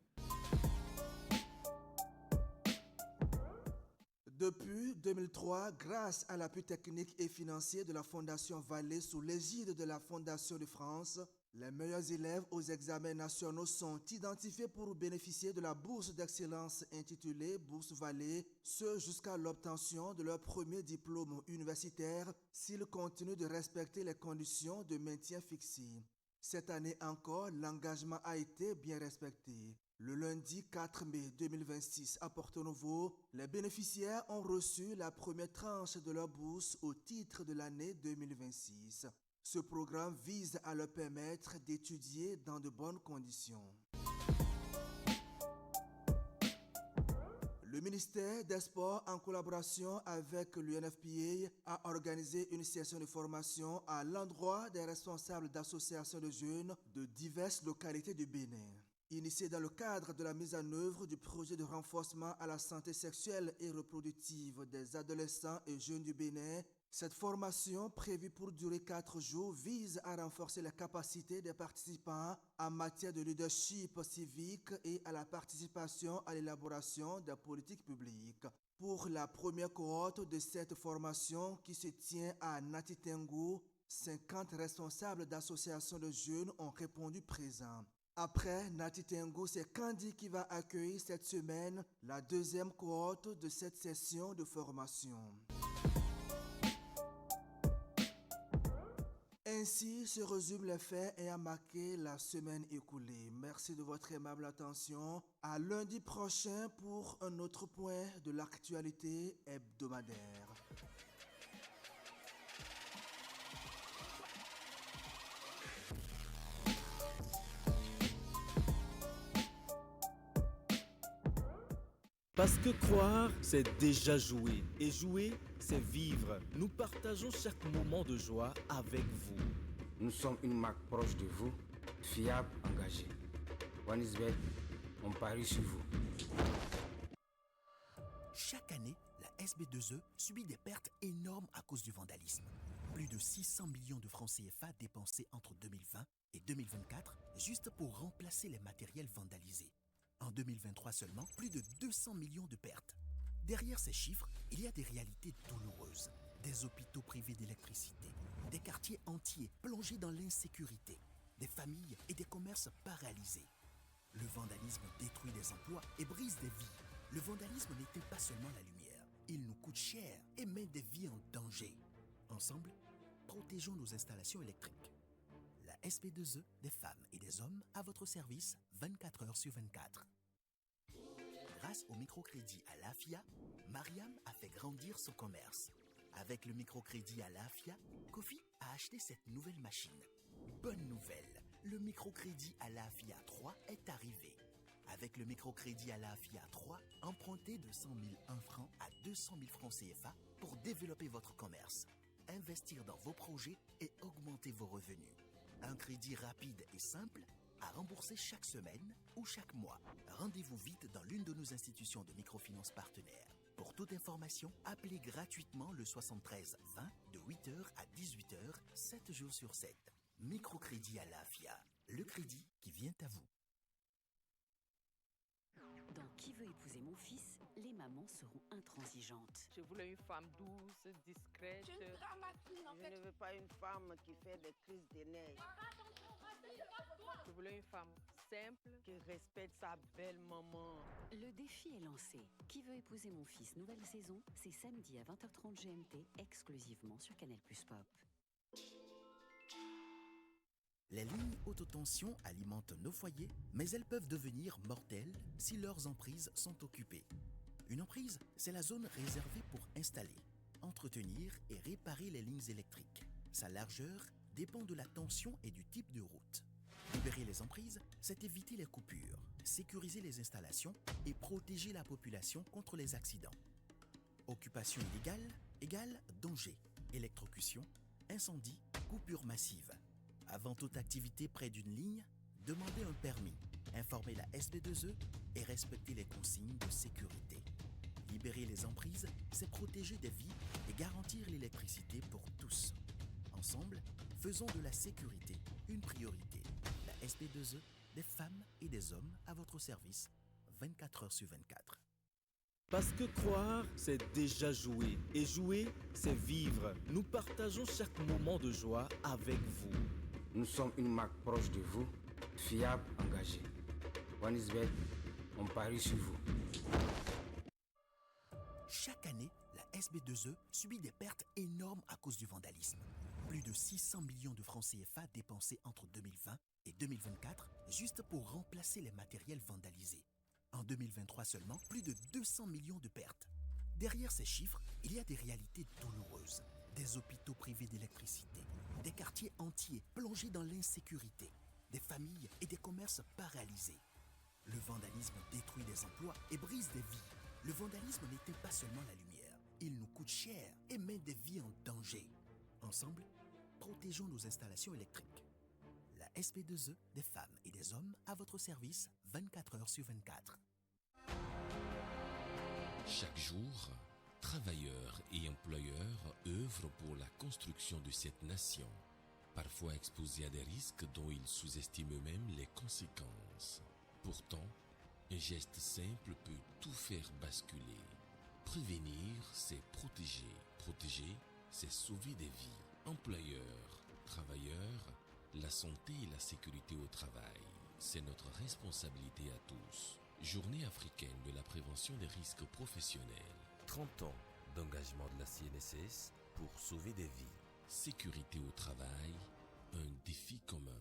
Depuis 2003, grâce à l'appui technique et financier de la Fondation Vallée sous l'égide de la Fondation de France, les meilleurs élèves aux examens nationaux sont identifiés pour bénéficier de la bourse d'excellence intitulée Bourse Vallée, ce jusqu'à l'obtention de leur premier diplôme universitaire s'ils continuent de respecter les conditions de maintien fixées. Cette année encore, l'engagement a été bien respecté. Le lundi 4 mai 2026 à Porto Novo, les bénéficiaires ont reçu la première tranche de leur bourse au titre de l'année 2026. Ce programme vise à leur permettre d'étudier dans de bonnes conditions. Le ministère des Sports, en collaboration avec l'UNFPA, a organisé une session de formation à l'endroit des responsables d'associations de jeunes de diverses localités du Bénin. Initié dans le cadre de la mise en œuvre du projet de renforcement à la santé sexuelle et reproductive des adolescents et jeunes du Bénin, cette formation, prévue pour durer 4 jours, vise à renforcer les capacités des participants en matière de leadership civique et à la participation à l'élaboration des politiques publiques. Pour la première cohorte de cette formation qui se tient à Natitengu, 50 responsables d'associations de jeunes ont répondu présents. Après Natitengu, c'est Kandi qui va accueillir cette semaine la deuxième cohorte de cette session de formation. Ainsi se résument les faits ayant marqué la semaine écoulée. Merci de votre aimable attention. À lundi prochain pour un autre point de l'actualité hebdomadaire. Parce que croire, c'est déjà jouer. Et jouer, c'est vivre. Nous partageons chaque moment de joie avec vous. Nous sommes une marque proche de vous, fiable, engagée. OneXBet, on parie sur vous. Chaque année, la SB2E subit des pertes énormes à cause du vandalisme. Plus de 600 millions de francs CFA dépensés entre 2020 et 2024 juste pour remplacer les matériels vandalisés. En 2023 seulement, plus de 200 millions de pertes. Derrière ces chiffres, il y a des réalités douloureuses. Des hôpitaux privés d'électricité, des quartiers entiers plongés dans l'insécurité, des familles et des commerces paralysés. Le vandalisme détruit des emplois et brise des vies. Le vandalisme n'éteint pas seulement la lumière. Il nous coûte cher et met des vies en danger. Ensemble, protégeons nos installations électriques. La SB2E, des femmes et des hommes à votre service 24 heures sur 24. Grâce au microcrédit à l'AFIA, Mariam a fait grandir son commerce. Avec le microcrédit à l'AFIA, Kofi a acheté cette nouvelle machine. Bonne nouvelle, le microcrédit à la FIA 3 est arrivé. Avec le microcrédit à la FIA 3, empruntez de 100 001 francs à 200 000 francs CFA pour développer votre commerce, investir dans vos projets et augmenter vos revenus. Un crédit rapide et simple à rembourser chaque semaine ou chaque mois. Rendez-vous vite dans l'une de nos institutions de microfinance partenaires. Pour toute information, appelez gratuitement le 73 20 de 8h à 18h, 7 jours sur 7. Microcrédit à la FIA, le crédit qui vient à vous. Dans Qui veut épouser mon fils, les mamans seront intransigeantes. Je voulais une femme douce, discrète. Je suis dramatique en fait. Je ne veux pas une femme qui fait des crises de nerfs. Je voulais une femme simple, qui respecte sa belle maman. Le défi est lancé. Qui veut épouser mon fils, nouvelle saison, c'est samedi à 20h30 GMT, exclusivement sur Canal+ Pop. Les lignes haute tension alimentent nos foyers, mais elles peuvent devenir mortelles si leurs emprises sont occupées. Une emprise, c'est la zone réservée pour installer, entretenir et réparer les lignes électriques. Sa largeur dépend de la tension et du type de route. Libérer les emprises, c'est éviter les coupures, sécuriser les installations et protéger la population contre les accidents. Occupation illégale égale danger, électrocution, incendie, coupure massive. Avant toute activité près d'une ligne, demandez un permis, informez la SB2E et respectez les consignes de sécurité. Libérer les emprises, c'est protéger des vies et garantir l'électricité pour tous. Ensemble, faisons de la sécurité une priorité. La SB2E, des femmes et des hommes à votre service, 24 heures sur 24. Parce que croire, c'est déjà jouer. Et jouer, c'est vivre. Nous partageons chaque moment de joie avec vous. Nous sommes une marque proche de vous, fiable, engagée. OneXBet, on parie sur vous. Chaque année, la SB2E subit des pertes énormes à cause du vandalisme. Plus de 600 millions de francs CFA dépensés entre 2020 et 2024 juste pour remplacer les matériels vandalisés. En 2023 seulement, plus de 200 millions de pertes. Derrière ces chiffres, il y a des réalités douloureuses. Des hôpitaux privés d'électricité, des quartiers entiers plongés dans l'insécurité, des familles et des commerces paralysés. Le vandalisme détruit des emplois et brise des vies. Le vandalisme n'éteint pas seulement la lumière, il nous coûte cher et met des vies en danger. Ensemble, protégeons nos installations électriques. La SB2E, des femmes et des hommes à votre service 24 heures sur 24. Chaque jour, travailleurs et employeurs œuvrent pour la construction de cette nation, parfois exposés à des risques dont ils sous-estiment eux-mêmes les conséquences. Pourtant, un geste simple peut tout faire basculer. Prévenir, c'est protéger. Protéger, c'est sauver des vies. Employeurs, travailleurs, la santé et la sécurité au travail, c'est notre responsabilité à tous. Journée africaine de la prévention des risques professionnels. 30 ans d'engagement de la CNSS pour sauver des vies. Sécurité au travail, un défi commun.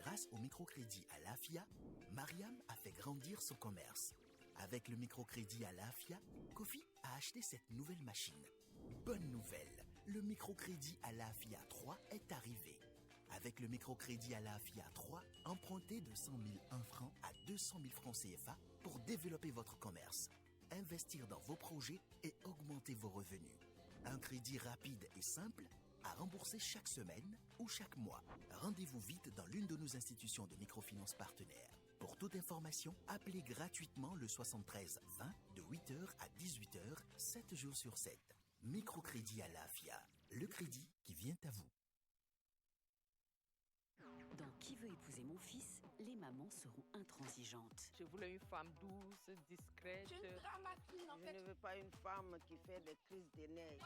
Grâce au microcrédit à l'AFIA, Mariam a fait grandir son commerce. Avec le microcrédit à l'AFIA, Kofi a acheté cette nouvelle machine. Bonne nouvelle, le microcrédit à l'AFIA 3 est arrivé. Avec le microcrédit à l'AFIA 3, empruntez de 100 001 francs à 200 000 francs CFA pour développer votre commerce, investir dans vos projets et augmenter vos revenus. Un crédit rapide et simple à rembourser chaque semaine ou chaque mois. Rendez-vous vite dans l'une de nos institutions de microfinance partenaires. Pour toute information, appelez gratuitement le 73 20 de 8h à 18h, 7 jours sur 7. Microcrédit à l'AFIA, le crédit qui vient à vous. Dans Qui veut épouser mon fils, les mamans seront intransigeantes. Je voulais une femme douce, discrète. Je suis dramatique en fait. Je ne veux pas une femme qui fait des crises de nerfs.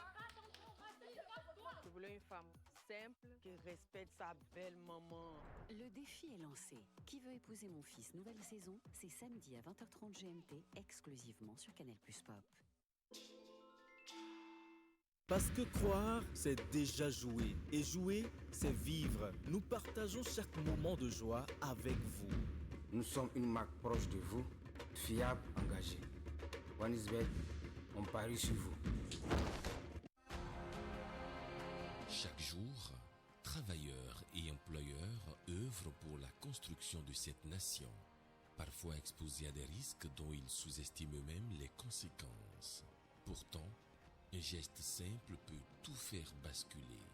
Je voulais une femme simple, qui respecte sa belle maman. Le défi est lancé. Qui veut épouser mon fils, nouvelle saison, c'est samedi à 20h30 GMT, exclusivement sur Canal+ Pop. Parce que croire, c'est déjà jouer. Et jouer, c'est vivre. Nous partageons chaque moment de joie avec vous. Nous sommes une marque proche de vous, fiable, engagée. OneXBet, on parie sur vous. jour, travailleurs et employeurs œuvrent pour la construction de cette nation, parfois exposés à des risques dont ils sous-estiment eux-mêmes les conséquences. Pourtant, un geste simple peut tout faire basculer.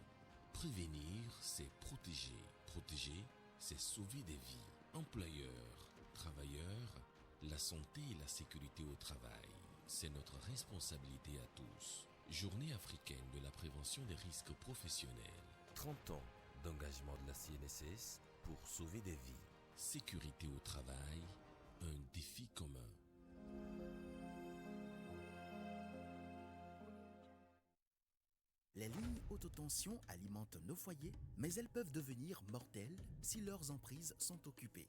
Prévenir, c'est protéger. Protéger, c'est sauver des vies. Employeurs, travailleurs, la santé et la sécurité au travail, c'est notre responsabilité à tous. Journée africaine de la prévention des risques professionnels. 30 ans d'engagement de la CNSS pour sauver des vies. Sécurité au travail, un défi commun. Les lignes haute tension alimentent nos foyers, mais elles peuvent devenir mortelles si leurs emprises sont occupées.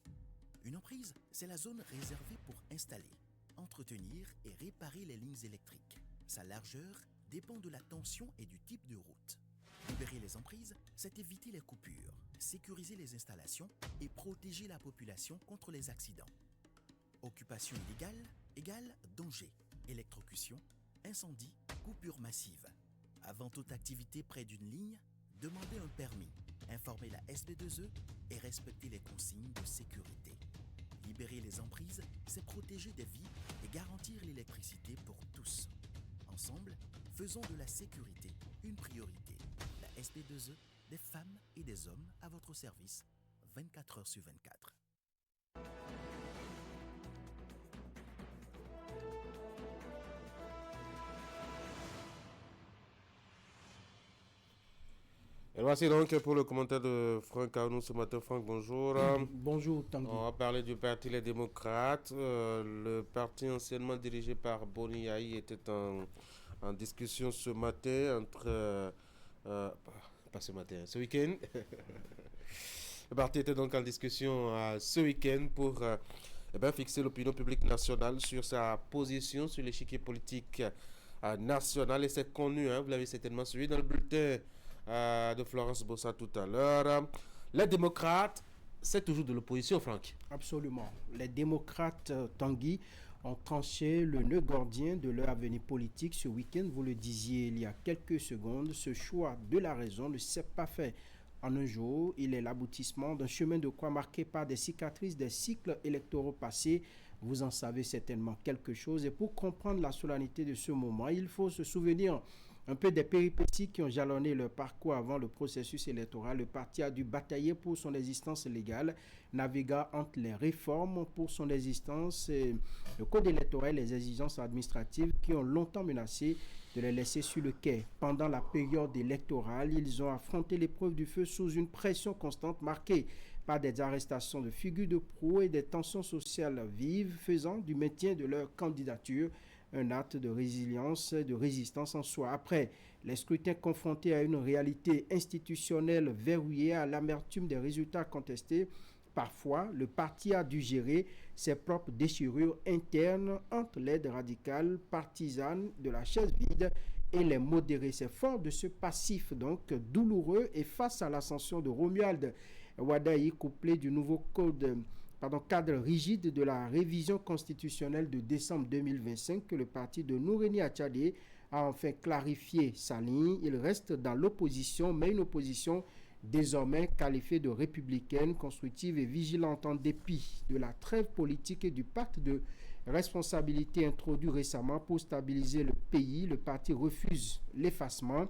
Une emprise, c'est la zone réservée pour installer, entretenir et réparer les lignes électriques. Sa largeur dépend de la tension et du type de route. Libérer les emprises, c'est éviter les coupures, sécuriser les installations et protéger la population contre les accidents. Occupation illégale égale danger, électrocution, incendie, coupure massive. Avant toute activité près d'une ligne, demandez un permis, informez la SB2E et respectez les consignes de sécurité. Libérer les emprises, c'est protéger des vies et garantir l'électricité pour tous. Ensemble, faisons de la sécurité une priorité. La SB2E, des femmes et des hommes à votre service, 24 heures sur 24. Et voici donc pour le commentaire de Franck Aounou ce matin. Franck, bonjour. Bonjour, Tanguy. On va parler du parti Les Démocrates. Le parti anciennement dirigé par Boni Yayi était en discussion ce matin entre... pas ce matin, ce week-end. Le parti était donc en discussion ce week-end pour fixer l'opinion publique nationale sur sa position sur l'échiquier politique national. Et c'est connu, vous l'avez certainement suivi dans le bulletin de Florence Bossa tout à l'heure. Les démocrates, c'est toujours de l'opposition, Franck. Absolument. Les démocrates, Tanguy, ont tranché le nœud gordien de leur avenir politique ce week-end. Vous le disiez il y a quelques secondes, ce choix de la raison ne s'est pas fait en un jour. Il est l'aboutissement d'un chemin de croix marqué par des cicatrices des cycles électoraux passés. Vous en savez certainement quelque chose. Et pour comprendre la solennité de ce moment, il faut se souvenir un peu des péripéties qui ont jalonné leur parcours avant le processus électoral. Le parti a dû batailler pour son existence légale, naviguant entre les réformes pour son existence, le code électoral et les exigences administratives qui ont longtemps menacé de les laisser sur le quai. Pendant la période électorale, ils ont affronté l'épreuve du feu sous une pression constante marquée par des arrestations de figures de proue et des tensions sociales vives, faisant du maintien de leur candidature un acte de résilience, de résistance en soi. Après les scrutins confrontés à une réalité institutionnelle verrouillée, à l'amertume des résultats contestés, parfois le parti a dû gérer ses propres déchirures internes entre l'aide radicale partisane de la chaise vide et les modérés. C'est fort de ce passif donc douloureux et face à l'ascension de Romuald Wadaï, couplé du nouveau cadre rigide de la révision constitutionnelle de décembre 2025 que le parti de Nouréni Atchadé a enfin clarifié sa ligne. Il reste dans l'opposition, mais une opposition désormais qualifiée de républicaine, constructive et vigilante en dépit de la trêve politique et du pacte de responsabilité introduit récemment pour stabiliser le pays. Le parti refuse l'effacement.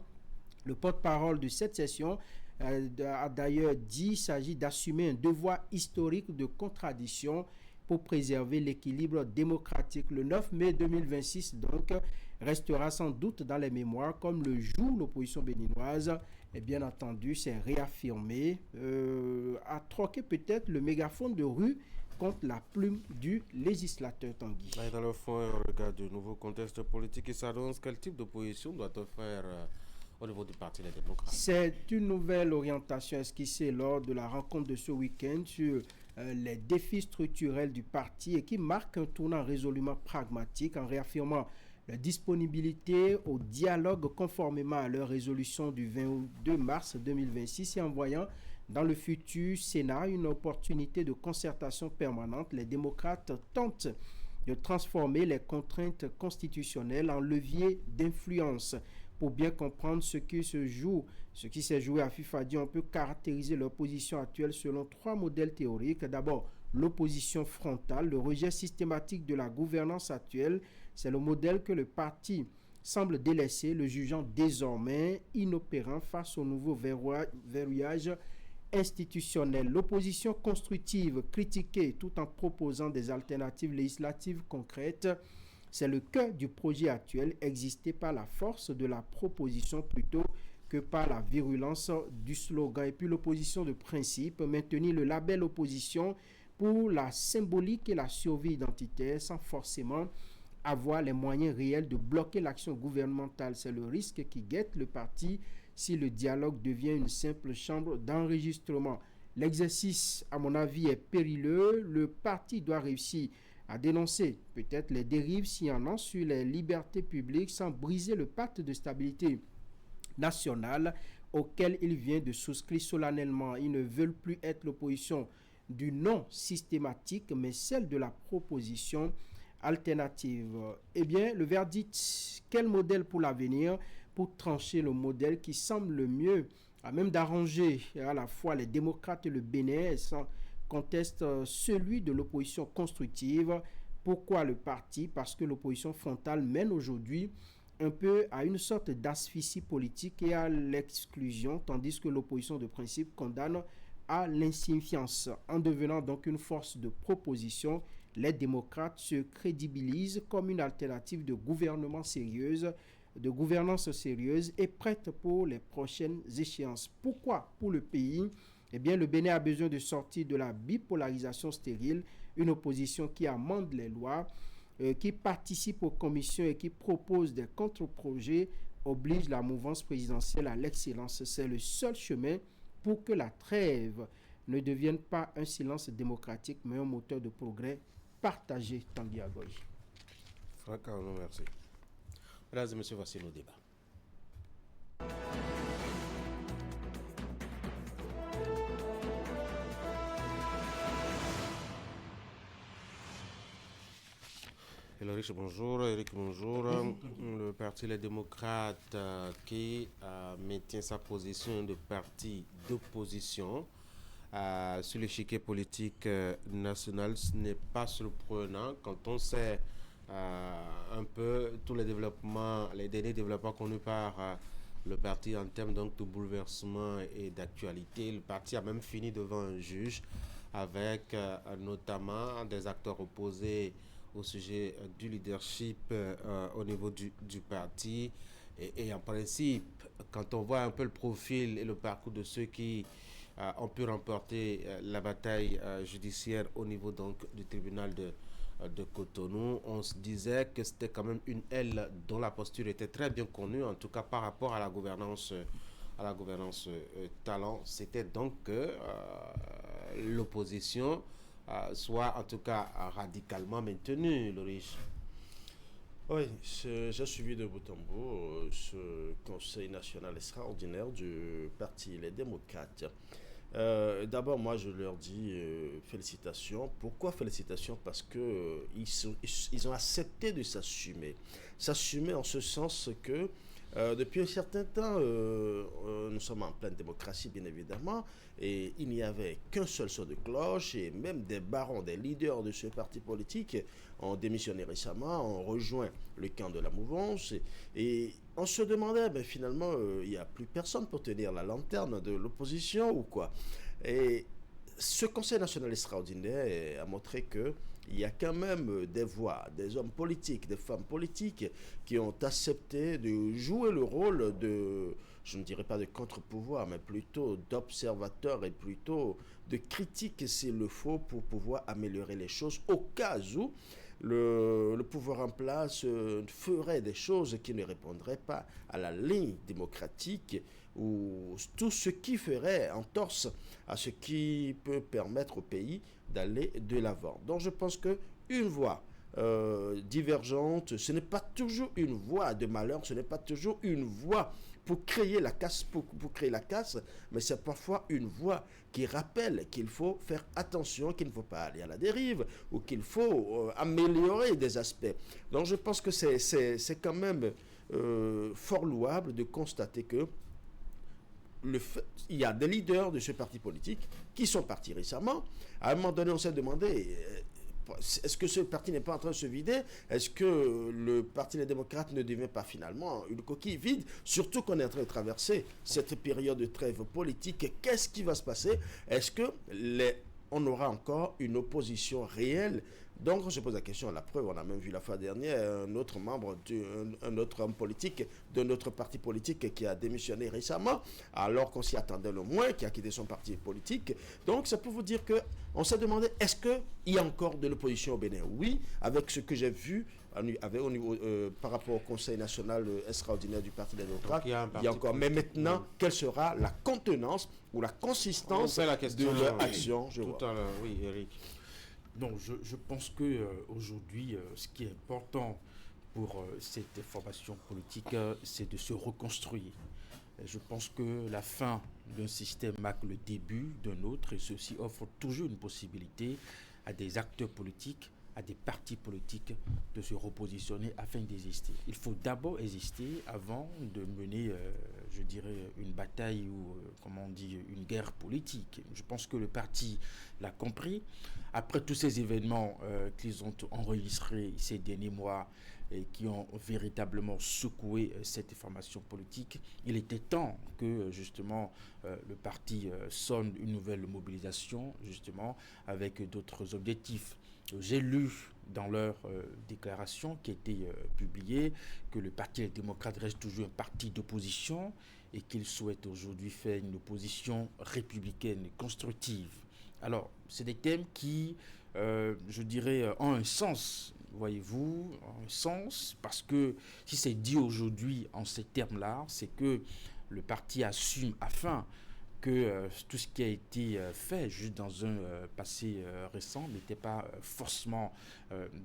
Le porte-parole de cette session a d'ailleurs dit qu'il s'agit d'assumer un devoir historique de contradiction pour préserver l'équilibre démocratique. Le 9 mai 2026 donc restera sans doute dans les mémoires comme le jour où l'opposition béninoise, et bien entendu, s'est réaffirmée, a troqué peut-être le mégaphone de rue contre la plume du législateur Tanguy. Et dans le fond, on regarde de nouveaux contextes politiques qui s'annoncent. Quel type d'opposition doit-on faire au niveau du Parti des démocrates? C'est une nouvelle orientation esquissée lors de la rencontre de ce week-end sur les défis structurels du parti et qui marque un tournant résolument pragmatique en réaffirmant la disponibilité au dialogue conformément à leur résolution du 22 mars 2026 et en voyant dans le futur Sénat une opportunité de concertation permanente. Les démocrates tentent de transformer les contraintes constitutionnelles en levier d'influence Pour bien comprendre ce qui s'est joué à Fifadi, on peut caractériser l'opposition actuelle selon 3 modèles théoriques. D'abord, l'opposition frontale, le rejet systématique de la gouvernance actuelle. C'est le modèle que le parti semble délaisser, le jugeant désormais inopérant face au nouveau verrouillage institutionnel. L'opposition constructive, critiquée tout en proposant des alternatives législatives concrètes, c'est le cœur du projet actuel, exister par la force de la proposition plutôt que par la virulence du slogan. Et puis l'opposition de principe, maintenir le label opposition pour la symbolique et la survie identitaire sans forcément avoir les moyens réels de bloquer l'action gouvernementale. C'est le risque qui guette le parti si le dialogue devient une simple chambre d'enregistrement. L'exercice, à mon avis, est périlleux. Le parti doit réussir à dénoncer peut-être les dérives s'il y en a sur les libertés publiques sans briser le pacte de stabilité nationale auquel il vient de souscrire solennellement. Ils ne veulent plus être l'opposition du non systématique, mais celle de la proposition alternative. Eh bien, le verdict, quel modèle pour l'avenir, pour trancher le modèle qui semble le mieux, à même d'arranger à la fois les démocrates et le Bénin, conteste celui de l'opposition constructive. Pourquoi le parti? Parce que l'opposition frontale mène aujourd'hui un peu à une sorte d'asphyxie politique et à l'exclusion, tandis que l'opposition de principe condamne à l'insignifiance. En devenant donc une force de proposition, les démocrates se crédibilisent comme une alternative de gouvernance sérieuse et prête pour les prochaines échéances. Pourquoi pour le pays? Eh bien, le Bénin a besoin de sortir de la bipolarisation stérile, une opposition qui amende les lois, qui participe aux commissions et qui propose des contre-projets, oblige la mouvance présidentielle à l'excellence. C'est le seul chemin pour que la trêve ne devienne pas un silence démocratique, mais un moteur de progrès partagé. Tanguy Agoy. Franck Arnaud, merci. Mesdames et messieurs, voici nos débats. Elorich, bonjour. Eric, bonjour. Le Parti Les Démocrates qui maintient sa position de parti d'opposition sur l'échiquier politique national, ce n'est pas surprenant quand on sait un peu tous les développements, les derniers développements connus par le parti en termes donc de bouleversement et d'actualité. Le parti a même fini devant un juge avec notamment des acteurs opposés au sujet du leadership au niveau du parti. Et en principe, quand on voit un peu le profil et le parcours de ceux qui ont pu remporter la bataille judiciaire au niveau donc du tribunal de Cotonou, on se disait que c'était quand même une aile dont la posture était très bien connue, en tout cas par rapport à la gouvernance talent. C'était donc que l'opposition soit en tout cas radicalement maintenue, Lorich. Oui, j'ai suivi de bout en bout ce Conseil national extraordinaire du Parti Les Démocrates. D'abord, moi, je leur dis félicitations. Pourquoi félicitations? Parce que ils ont accepté de s'assumer. S'assumer en ce sens que depuis un certain temps, nous sommes en pleine démocratie, bien évidemment, et il n'y avait qu'un seul son de cloche, et même des barons, des leaders de ce parti politique ont démissionné récemment, ont rejoint le camp de la mouvance, et on se demandait, ben, finalement, il n'y a plus personne pour tenir la lanterne de l'opposition ou quoi. Et ce Conseil national extraordinaire a montré que il y a quand même des voix, des hommes politiques, des femmes politiques qui ont accepté de jouer le rôle de, je ne dirais pas de contre-pouvoir, mais plutôt d'observateur et plutôt de critique s'il le faut pour pouvoir améliorer les choses au cas où le pouvoir en place ferait des choses qui ne répondraient pas à la ligne démocratique ou tout ce qui ferait entorse à ce qui peut permettre au pays d'aller de l'avant. Donc je pense qu'une voix divergente, ce n'est pas toujours une voix de malheur, ce n'est pas toujours une voix pour créer la casse, pour créer la casse, mais c'est parfois une voix qui rappelle qu'il faut faire attention, qu'il ne faut pas aller à la dérive, ou qu'il faut améliorer des aspects. Donc je pense que c'est quand même fort louable de constater que il y a des leaders de ce parti politique qui sont partis récemment. À un moment donné, on s'est demandé, est-ce que ce parti n'est pas en train de se vider? Est-ce que le Parti des démocrates ne devient pas finalement une coquille vide? Surtout qu'on est en train de traverser cette période de trêve politique. Qu'est-ce qui va se passer? Est-ce que on aura encore une opposition réelle? Donc, on se pose la question, la preuve, on a même vu la fois dernière un autre membre, un autre homme politique de notre parti politique qui a démissionné récemment, alors qu'on s'y attendait le moins, qui a quitté son parti politique. Donc, ça peut vous dire qu'on s'est demandé, est-ce qu'il y a encore de l'opposition au Bénin? Oui, avec ce que j'ai vu au niveau, par rapport au Conseil national extraordinaire du Parti des démocrates, il y a encore. Mais maintenant, quelle sera la contenance ou la consistance de leur action? Tout à l'heure, oui, Eric. Non, je pense que aujourd'hui, ce qui est important pour cette formation politique, c'est de se reconstruire. Et je pense que la fin d'un système marque le début d'un autre, et ceci offre toujours une possibilité à des acteurs politiques, à des partis politiques de se repositionner afin d'exister. Il faut d'abord exister avant de mener, je dirais, une bataille ou, comment on dit, une guerre politique. Je pense que le parti l'a compris. Après tous ces événements qu'ils ont enregistrés ces derniers mois et qui ont véritablement secoué cette formation politique, il était temps que justement le parti sonne une nouvelle mobilisation, justement, avec d'autres objectifs. J'ai lu dans leur déclaration qui a été publiée que le Parti des démocrates reste toujours un parti d'opposition et qu'il souhaite aujourd'hui faire une opposition républicaine constructive. Alors, c'est des thèmes qui, je dirais, ont un sens, voyez-vous, un sens, parce que si c'est dit aujourd'hui en ces termes-là, c'est que le parti assume afin que tout ce qui a été fait juste dans un passé récent n'était pas forcément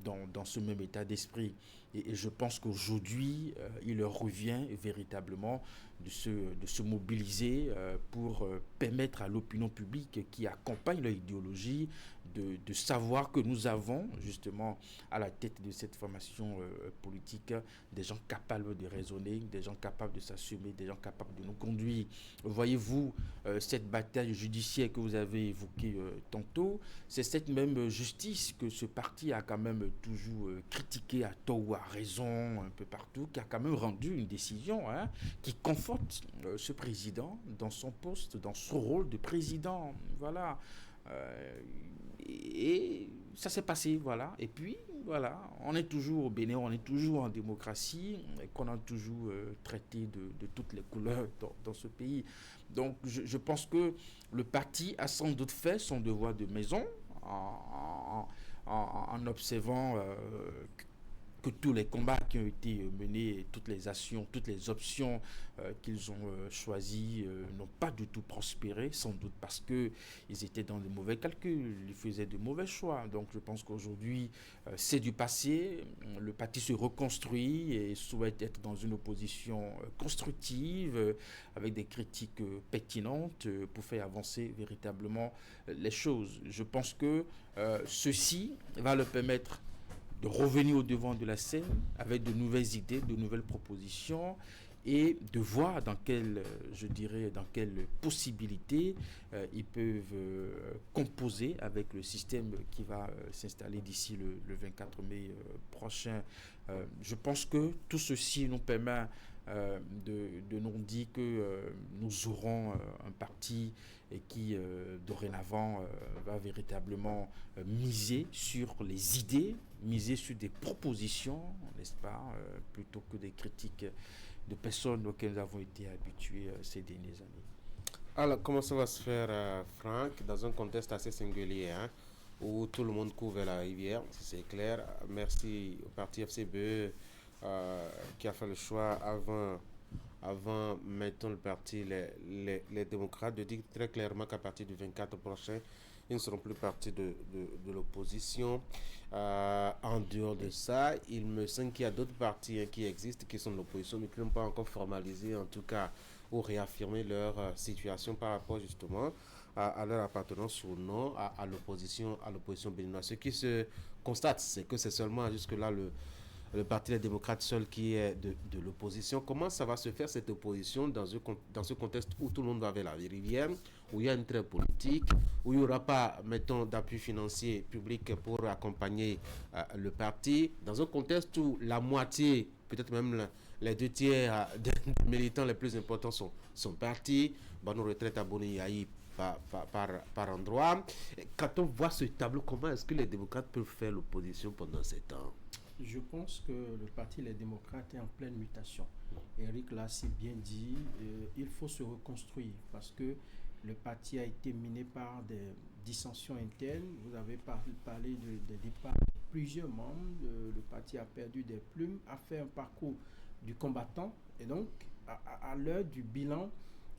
dans ce même état d'esprit. Et je pense qu'aujourd'hui, il leur revient véritablement de se mobiliser pour permettre à l'opinion publique qui accompagne leur idéologie de savoir que nous avons justement à la tête de cette formation politique des gens capables de raisonner, des gens capables de s'assumer, des gens capables de nous conduire. Voyez-vous, cette bataille judiciaire que vous avez évoquée tantôt, c'est cette même justice que ce parti a quand même toujours critiquée à tort ou à raison un peu partout, qui a quand même rendu une décision qui conforte ce président dans son poste, dans son rôle de président. Voilà. Et ça s'est passé, voilà. Et puis, voilà, on est toujours au Bénin, on est toujours en démocratie, et qu'on a toujours traité de toutes les couleurs dans ce pays. Donc, je pense que le parti a sans doute fait son devoir de maison en observant que tous les combats qui ont été menés, toutes les actions, toutes les options qu'ils ont choisies n'ont pas du tout prospéré, sans doute parce qu'ils étaient dans de mauvais calculs, ils faisaient de mauvais choix. Donc je pense qu'aujourd'hui, c'est du passé, le parti se reconstruit et souhaite être dans une opposition constructive, avec des critiques pertinentes pour faire avancer véritablement les choses. Je pense que ceci va leur permettre de revenir au devant de la scène avec de nouvelles idées, de nouvelles propositions et de voir dans quelle possibilité ils peuvent composer avec le système qui va s'installer d'ici le 24 mai prochain. Je pense que tout ceci nous permet de nous dire que nous aurons un parti qui dorénavant va véritablement miser sur les idées, miser sur des propositions, n'est-ce pas, plutôt que des critiques de personnes auxquelles nous avons été habitués ces dernières années. Alors, comment ça va se faire, Franck, dans un contexte assez singulier, où tout le monde couvre la rivière, c'est clair. Merci au parti FCBE qui a fait le choix avant maintenant le parti les démocrates de dire très clairement qu'à partir du 24 prochain, ils ne seront plus partie de l'opposition. En dehors de ça, il me semble qu'il y a d'autres partis qui existent, qui sont de l'opposition, mais qui n'ont pas encore formalisé, en tout cas, ou réaffirmé leur situation par rapport justement à leur appartenance ou non à l'opposition béninoise. Ce qui se constate, c'est que c'est seulement jusque-là le Parti des démocrates seul qui est de l'opposition. Comment ça va se faire cette opposition dans ce contexte où tout le monde va vers la rivière, où il y a une trêve politique, où il n'y aura pas, mettons, d'appui financier public pour accompagner le parti, dans un contexte où la moitié, peut-être même les 2/3 des militants les plus importants sont partis, nos retraites à Boni-Yahi par endroit. Quand on voit ce tableau, comment est-ce que les démocrates peuvent faire l'opposition pendant ces temps? Je pense que le Parti Les démocrates est en pleine mutation. Eric l'a si bien dit, il faut se reconstruire parce que le parti a été miné par des dissensions internes. Vous avez parlé des départs de plusieurs membres. Le parti a perdu des plumes, a fait un parcours du combattant. Et donc, à l'heure du bilan,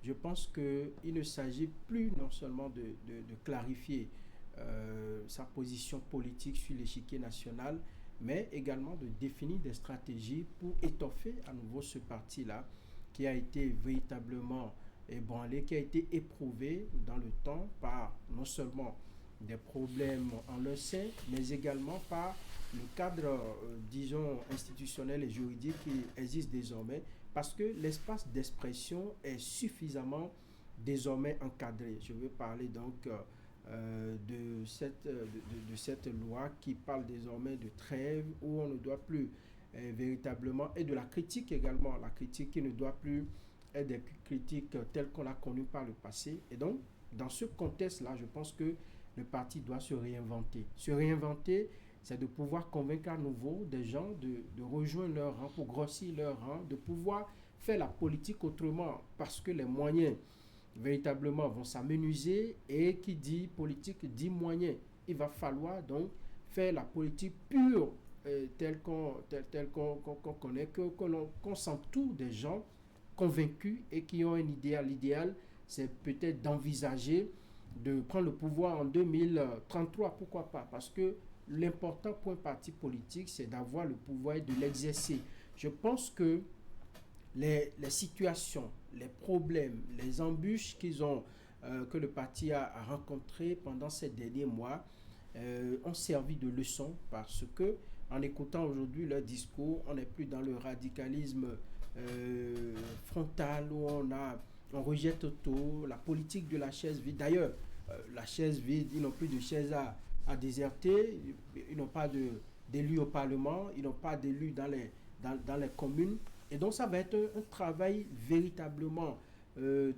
je pense qu'il ne s'agit plus non seulement de clarifier sa position politique sur l'échiquier national, mais également de définir des stratégies pour étoffer à nouveau ce parti-là qui a été véritablement ébranlé, qui a été éprouvé dans le temps par non seulement des problèmes en leur sein, mais également par le cadre, disons, institutionnel et juridique qui existe désormais, parce que l'espace d'expression est suffisamment désormais encadré. Je veux parler donc de cette loi qui parle désormais de trêve, où on ne doit plus véritablement, et de la critique également, la critique qui ne doit plus être des critiques telles qu'on l'a connues par le passé. Et donc, dans ce contexte-là, je pense que le parti doit se réinventer. Se réinventer, c'est de pouvoir convaincre à nouveau des gens de rejoindre leur rang, pour grossir leur rang, de pouvoir faire la politique autrement, parce que les moyens véritablement vont s'amenuiser, et qui dit politique dit moyens. Il va falloir donc faire la politique pure telle qu'on connaît, qu'on s'entoure des gens convaincus et qui ont un idéal. L'idéal, c'est peut-être d'envisager de prendre le pouvoir en 2033, pourquoi pas, parce que l'important pour un parti politique, c'est d'avoir le pouvoir et de l'exercer. Je pense que les situations, les problèmes, les embûches que le parti a rencontrées pendant ces derniers mois ont servi de leçon, parce que en écoutant aujourd'hui leur discours, on n'est plus dans le radicalisme frontal où on rejette tout, la politique de la chaise vide. D'ailleurs, la chaise vide, ils n'ont plus de chaise à déserter, ils n'ont pas d'élus au Parlement, ils n'ont pas d'élus dans les communes. Et donc, ça va être un travail véritablement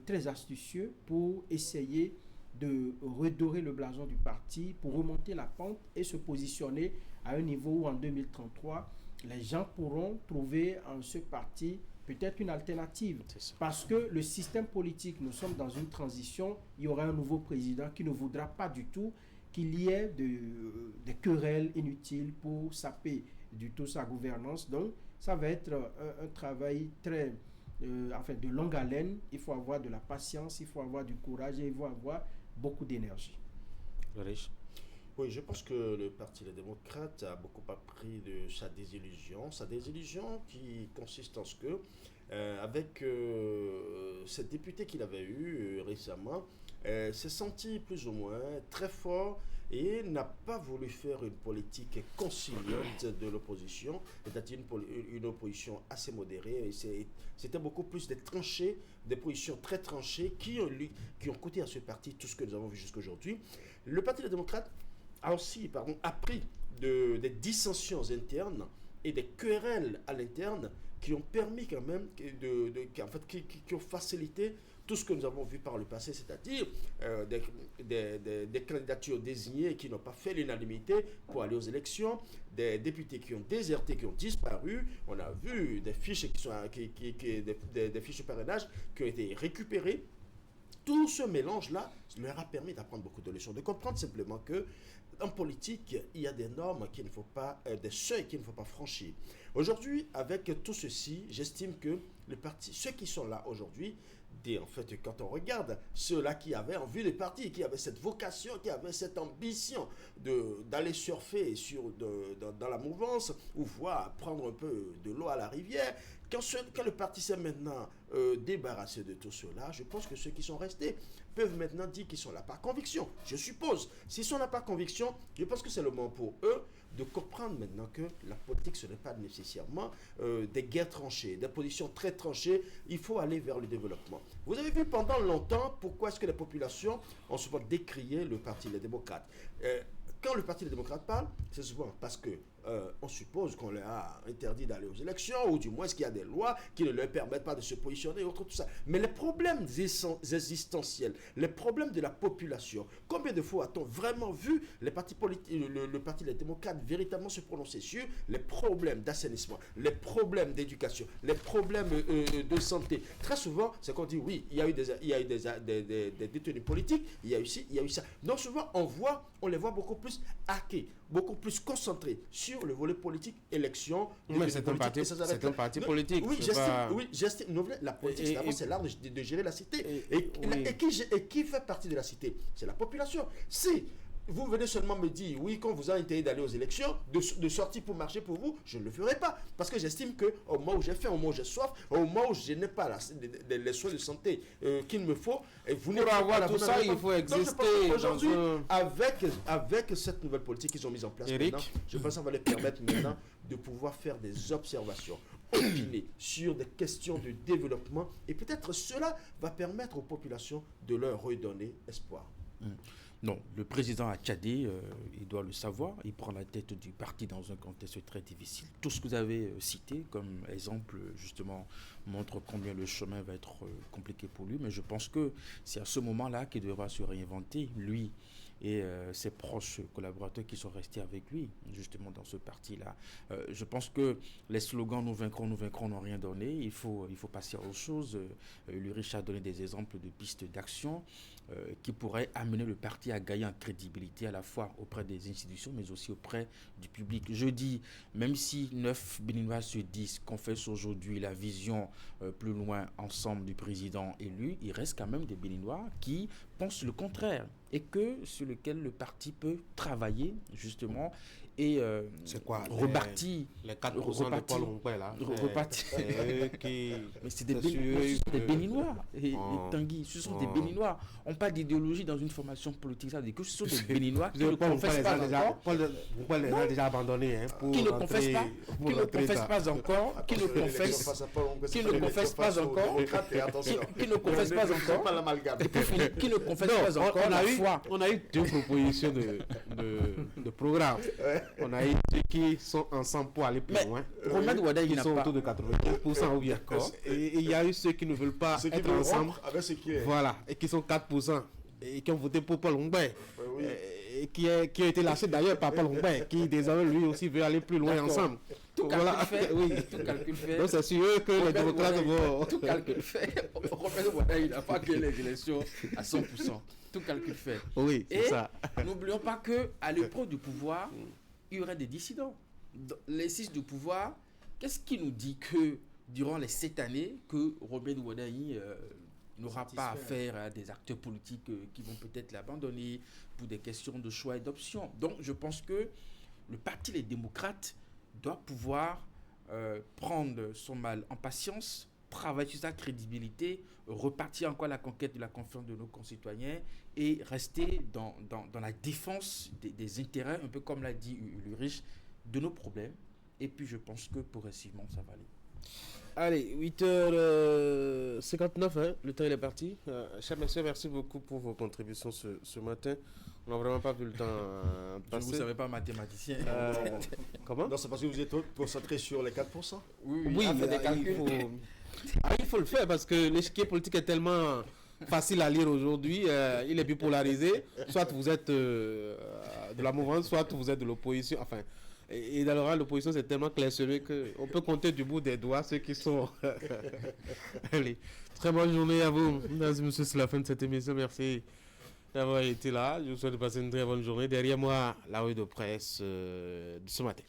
très astucieux pour essayer de redorer le blason du parti, pour remonter la pente et se positionner à un niveau où en 2033, les gens pourront trouver en ce parti peut-être une alternative. Parce que le système politique, nous sommes dans une transition, il y aura un nouveau président qui ne voudra pas du tout qu'il y ait des querelles inutiles pour saper du tout sa gouvernance. Donc, ça va être un travail très, de longue haleine. Il faut avoir de la patience, il faut avoir du courage et il faut avoir beaucoup d'énergie. Oui, je pense que le Parti des démocrates a beaucoup appris de sa désillusion qui consiste en ce que, avec cette députée qu'il avait eue récemment, s'est senti plus ou moins très fort et n'a pas voulu faire une politique conciliante de l'opposition, c'est-à-dire une opposition assez modérée. C'était beaucoup plus des tranchées, des positions très tranchées qui ont coûté à ce parti tout ce que nous avons vu jusqu'aujourd'hui. Le Parti des démocrates a aussi appris des dissensions internes et des querelles à l'interne qui ont permis quand même, qui ont facilité tout ce que nous avons vu par le passé, c'est-à-dire des candidatures désignées qui n'ont pas fait l'unanimité pour aller aux élections, des députés qui ont déserté, qui ont disparu. On a vu des fiches des fiches de parrainage qui ont été récupérées. Tout ce mélange-là leur a permis d'apprendre beaucoup de leçons, de comprendre simplement que en politique, il y a des normes qu'il ne faut pas, des seuils qu'il ne faut pas franchir. Aujourd'hui, avec tout ceci, j'estime que le parti, ceux qui sont là aujourd'hui, en fait, quand on regarde ceux-là qui avaient envie de partir, qui avaient cette vocation, qui avaient cette ambition d'aller surfer dans la mouvance, ou voir prendre un peu de l'eau à la rivière, quand le parti s'est maintenant débarrassé de tout cela, je pense que ceux qui sont restés peuvent maintenant dire qu'ils sont là par conviction. Je suppose. S'ils sont là par conviction, je pense que c'est le moment pour eux de comprendre maintenant que la politique, ce n'est pas nécessairement des guerres tranchées, des positions très tranchées. Il faut aller vers le développement. Vous avez vu pendant longtemps pourquoi est-ce que les populations ont souvent décrié le Parti Les Démocrates. Quand le Parti des démocrates parle, c'est souvent parce que on suppose qu'on leur a interdit d'aller aux élections, ou du moins qu'il y a des lois qui ne leur permettent pas de se positionner, et autres, tout ça. Mais les problèmes existentiels, les problèmes de la population, combien de fois a-t-on vraiment vu les partis politiques, le Parti des démocrates véritablement se prononcer sur les problèmes d'assainissement, les problèmes d'éducation, les problèmes de santé? Très souvent, c'est qu'on dit oui, il y a eu des détenus politiques, il y a eu ci, il y a eu ça. Donc souvent, on les voit beaucoup plus hackés, beaucoup plus concentrés sur le volet politique, élection. Mais c'est un parti politique. Oui, j'estime. La politique, c'est l'art de gérer la cité. Et qui fait partie de la cité? C'est la population. Si vous venez seulement me dire, oui, quand vous avez intérêt d'aller aux élections, de sortir pour marcher pour vous, je ne le ferai pas. Parce que j'estime qu'au moment où j'ai faim, au moment où j'ai soif, au moment où je n'ai pas les soins de santé qu'il me faut, et vous pour avoir tout ça, il faut exister. Aujourd'hui, avec cette nouvelle politique qu'ils ont mise en place maintenant, je pense que ça va les permettre maintenant de pouvoir faire des observations, opiner sur des questions de développement, et peut-être cela va permettre aux populations de leur redonner espoir. Non, le président a tchadé, il doit le savoir, il prend la tête du parti dans un contexte très difficile. Tout ce que vous avez cité comme exemple, justement, montre combien le chemin va être compliqué pour lui, mais je pense que c'est à ce moment-là qu'il devra se réinventer, lui et ses proches collaborateurs qui sont restés avec lui, justement, dans ce parti-là. Je pense que les slogans « nous vaincrons » n'ont rien donné. Il faut passer à autre chose. Ulrich a donné des exemples de pistes d'action qui pourraient amener le parti à gagner en crédibilité à la fois auprès des institutions, mais aussi auprès du public. Je dis, même si 9 Béninois sur 10 confessent aujourd'hui la vision plus loin ensemble du président élu, il reste quand même des Béninois qui pensent le contraire et sur lequel le parti peut travailler justement et c'est quoi repartir les 4% de Paul Ongbe là mais c'est des Béninois et Tanguy, ce sont des Béninois. On parle d'idéologie dans une formation politique, ça veut dire que ce sont des Béninois qui ne confessent pas encore. Paul les a déjà abandonné qui ne confessent pas encore qui ne confessent pas encore la foi. On a eu deux propositions de programme. On a eu ceux qui sont ensemble pour aller plus loin. Romain Ouada, ils sont autour de 95% ou bien. Et il y a eu ceux qui ne veulent pas être ensemble. Voilà, et qui sont 4%. Et qui ont voté pour Paul Ongbe. Et qui a été lâché d'ailleurs par Paul Ongbe, qui désormais lui aussi veut aller plus loin ensemble. Tout calcul fait. Donc c'est sur eux que les démocrates vont. Tout calcul fait. Romain Ouada, il n'a pas gagné les élections à 100%. Tout calcul fait. Oui, c'est ça. N'oublions pas qu'à l'épreuve du pouvoir, il y aurait des dissidents. L'exercice du pouvoir, qu'est-ce qui nous dit que durant les 7 années, que Robert Ouadaï n'aura pas affaire à des acteurs politiques qui vont peut-être l'abandonner pour des questions de choix et d'options. Donc je pense que le Parti Les Démocrates doit pouvoir prendre son mal en patience, travailler sur sa crédibilité, repartir encore à la conquête de la confiance de nos concitoyens et rester dans la défense des intérêts, un peu comme l'a dit Ulrich, de nos problèmes. Et puis je pense que progressivement ça va aller. Allez, 8h59, hein, le temps il est parti. Chers messieurs, merci beaucoup pour vos contributions ce matin. On n'a vraiment pas vu le temps passer. Vous ne savez pas mathématicien. Comment? Non, c'est parce que vous êtes concentré sur les 4%. Oui, il faut le faire parce que l'échiquier politique est tellement facile à lire aujourd'hui. Il est bipolarisé. Soit vous êtes de la mouvance, soit vous êtes de l'opposition. Enfin, et dans l'opposition, c'est tellement clairsemé qu'on peut compter du bout des doigts ceux qui sont. Allez, très bonne journée à vous, mesdames et messieurs. C'est la fin de cette émission. Merci d'avoir été là. Je vous souhaite de passer une très bonne journée. Derrière moi, la revue de presse de ce matin.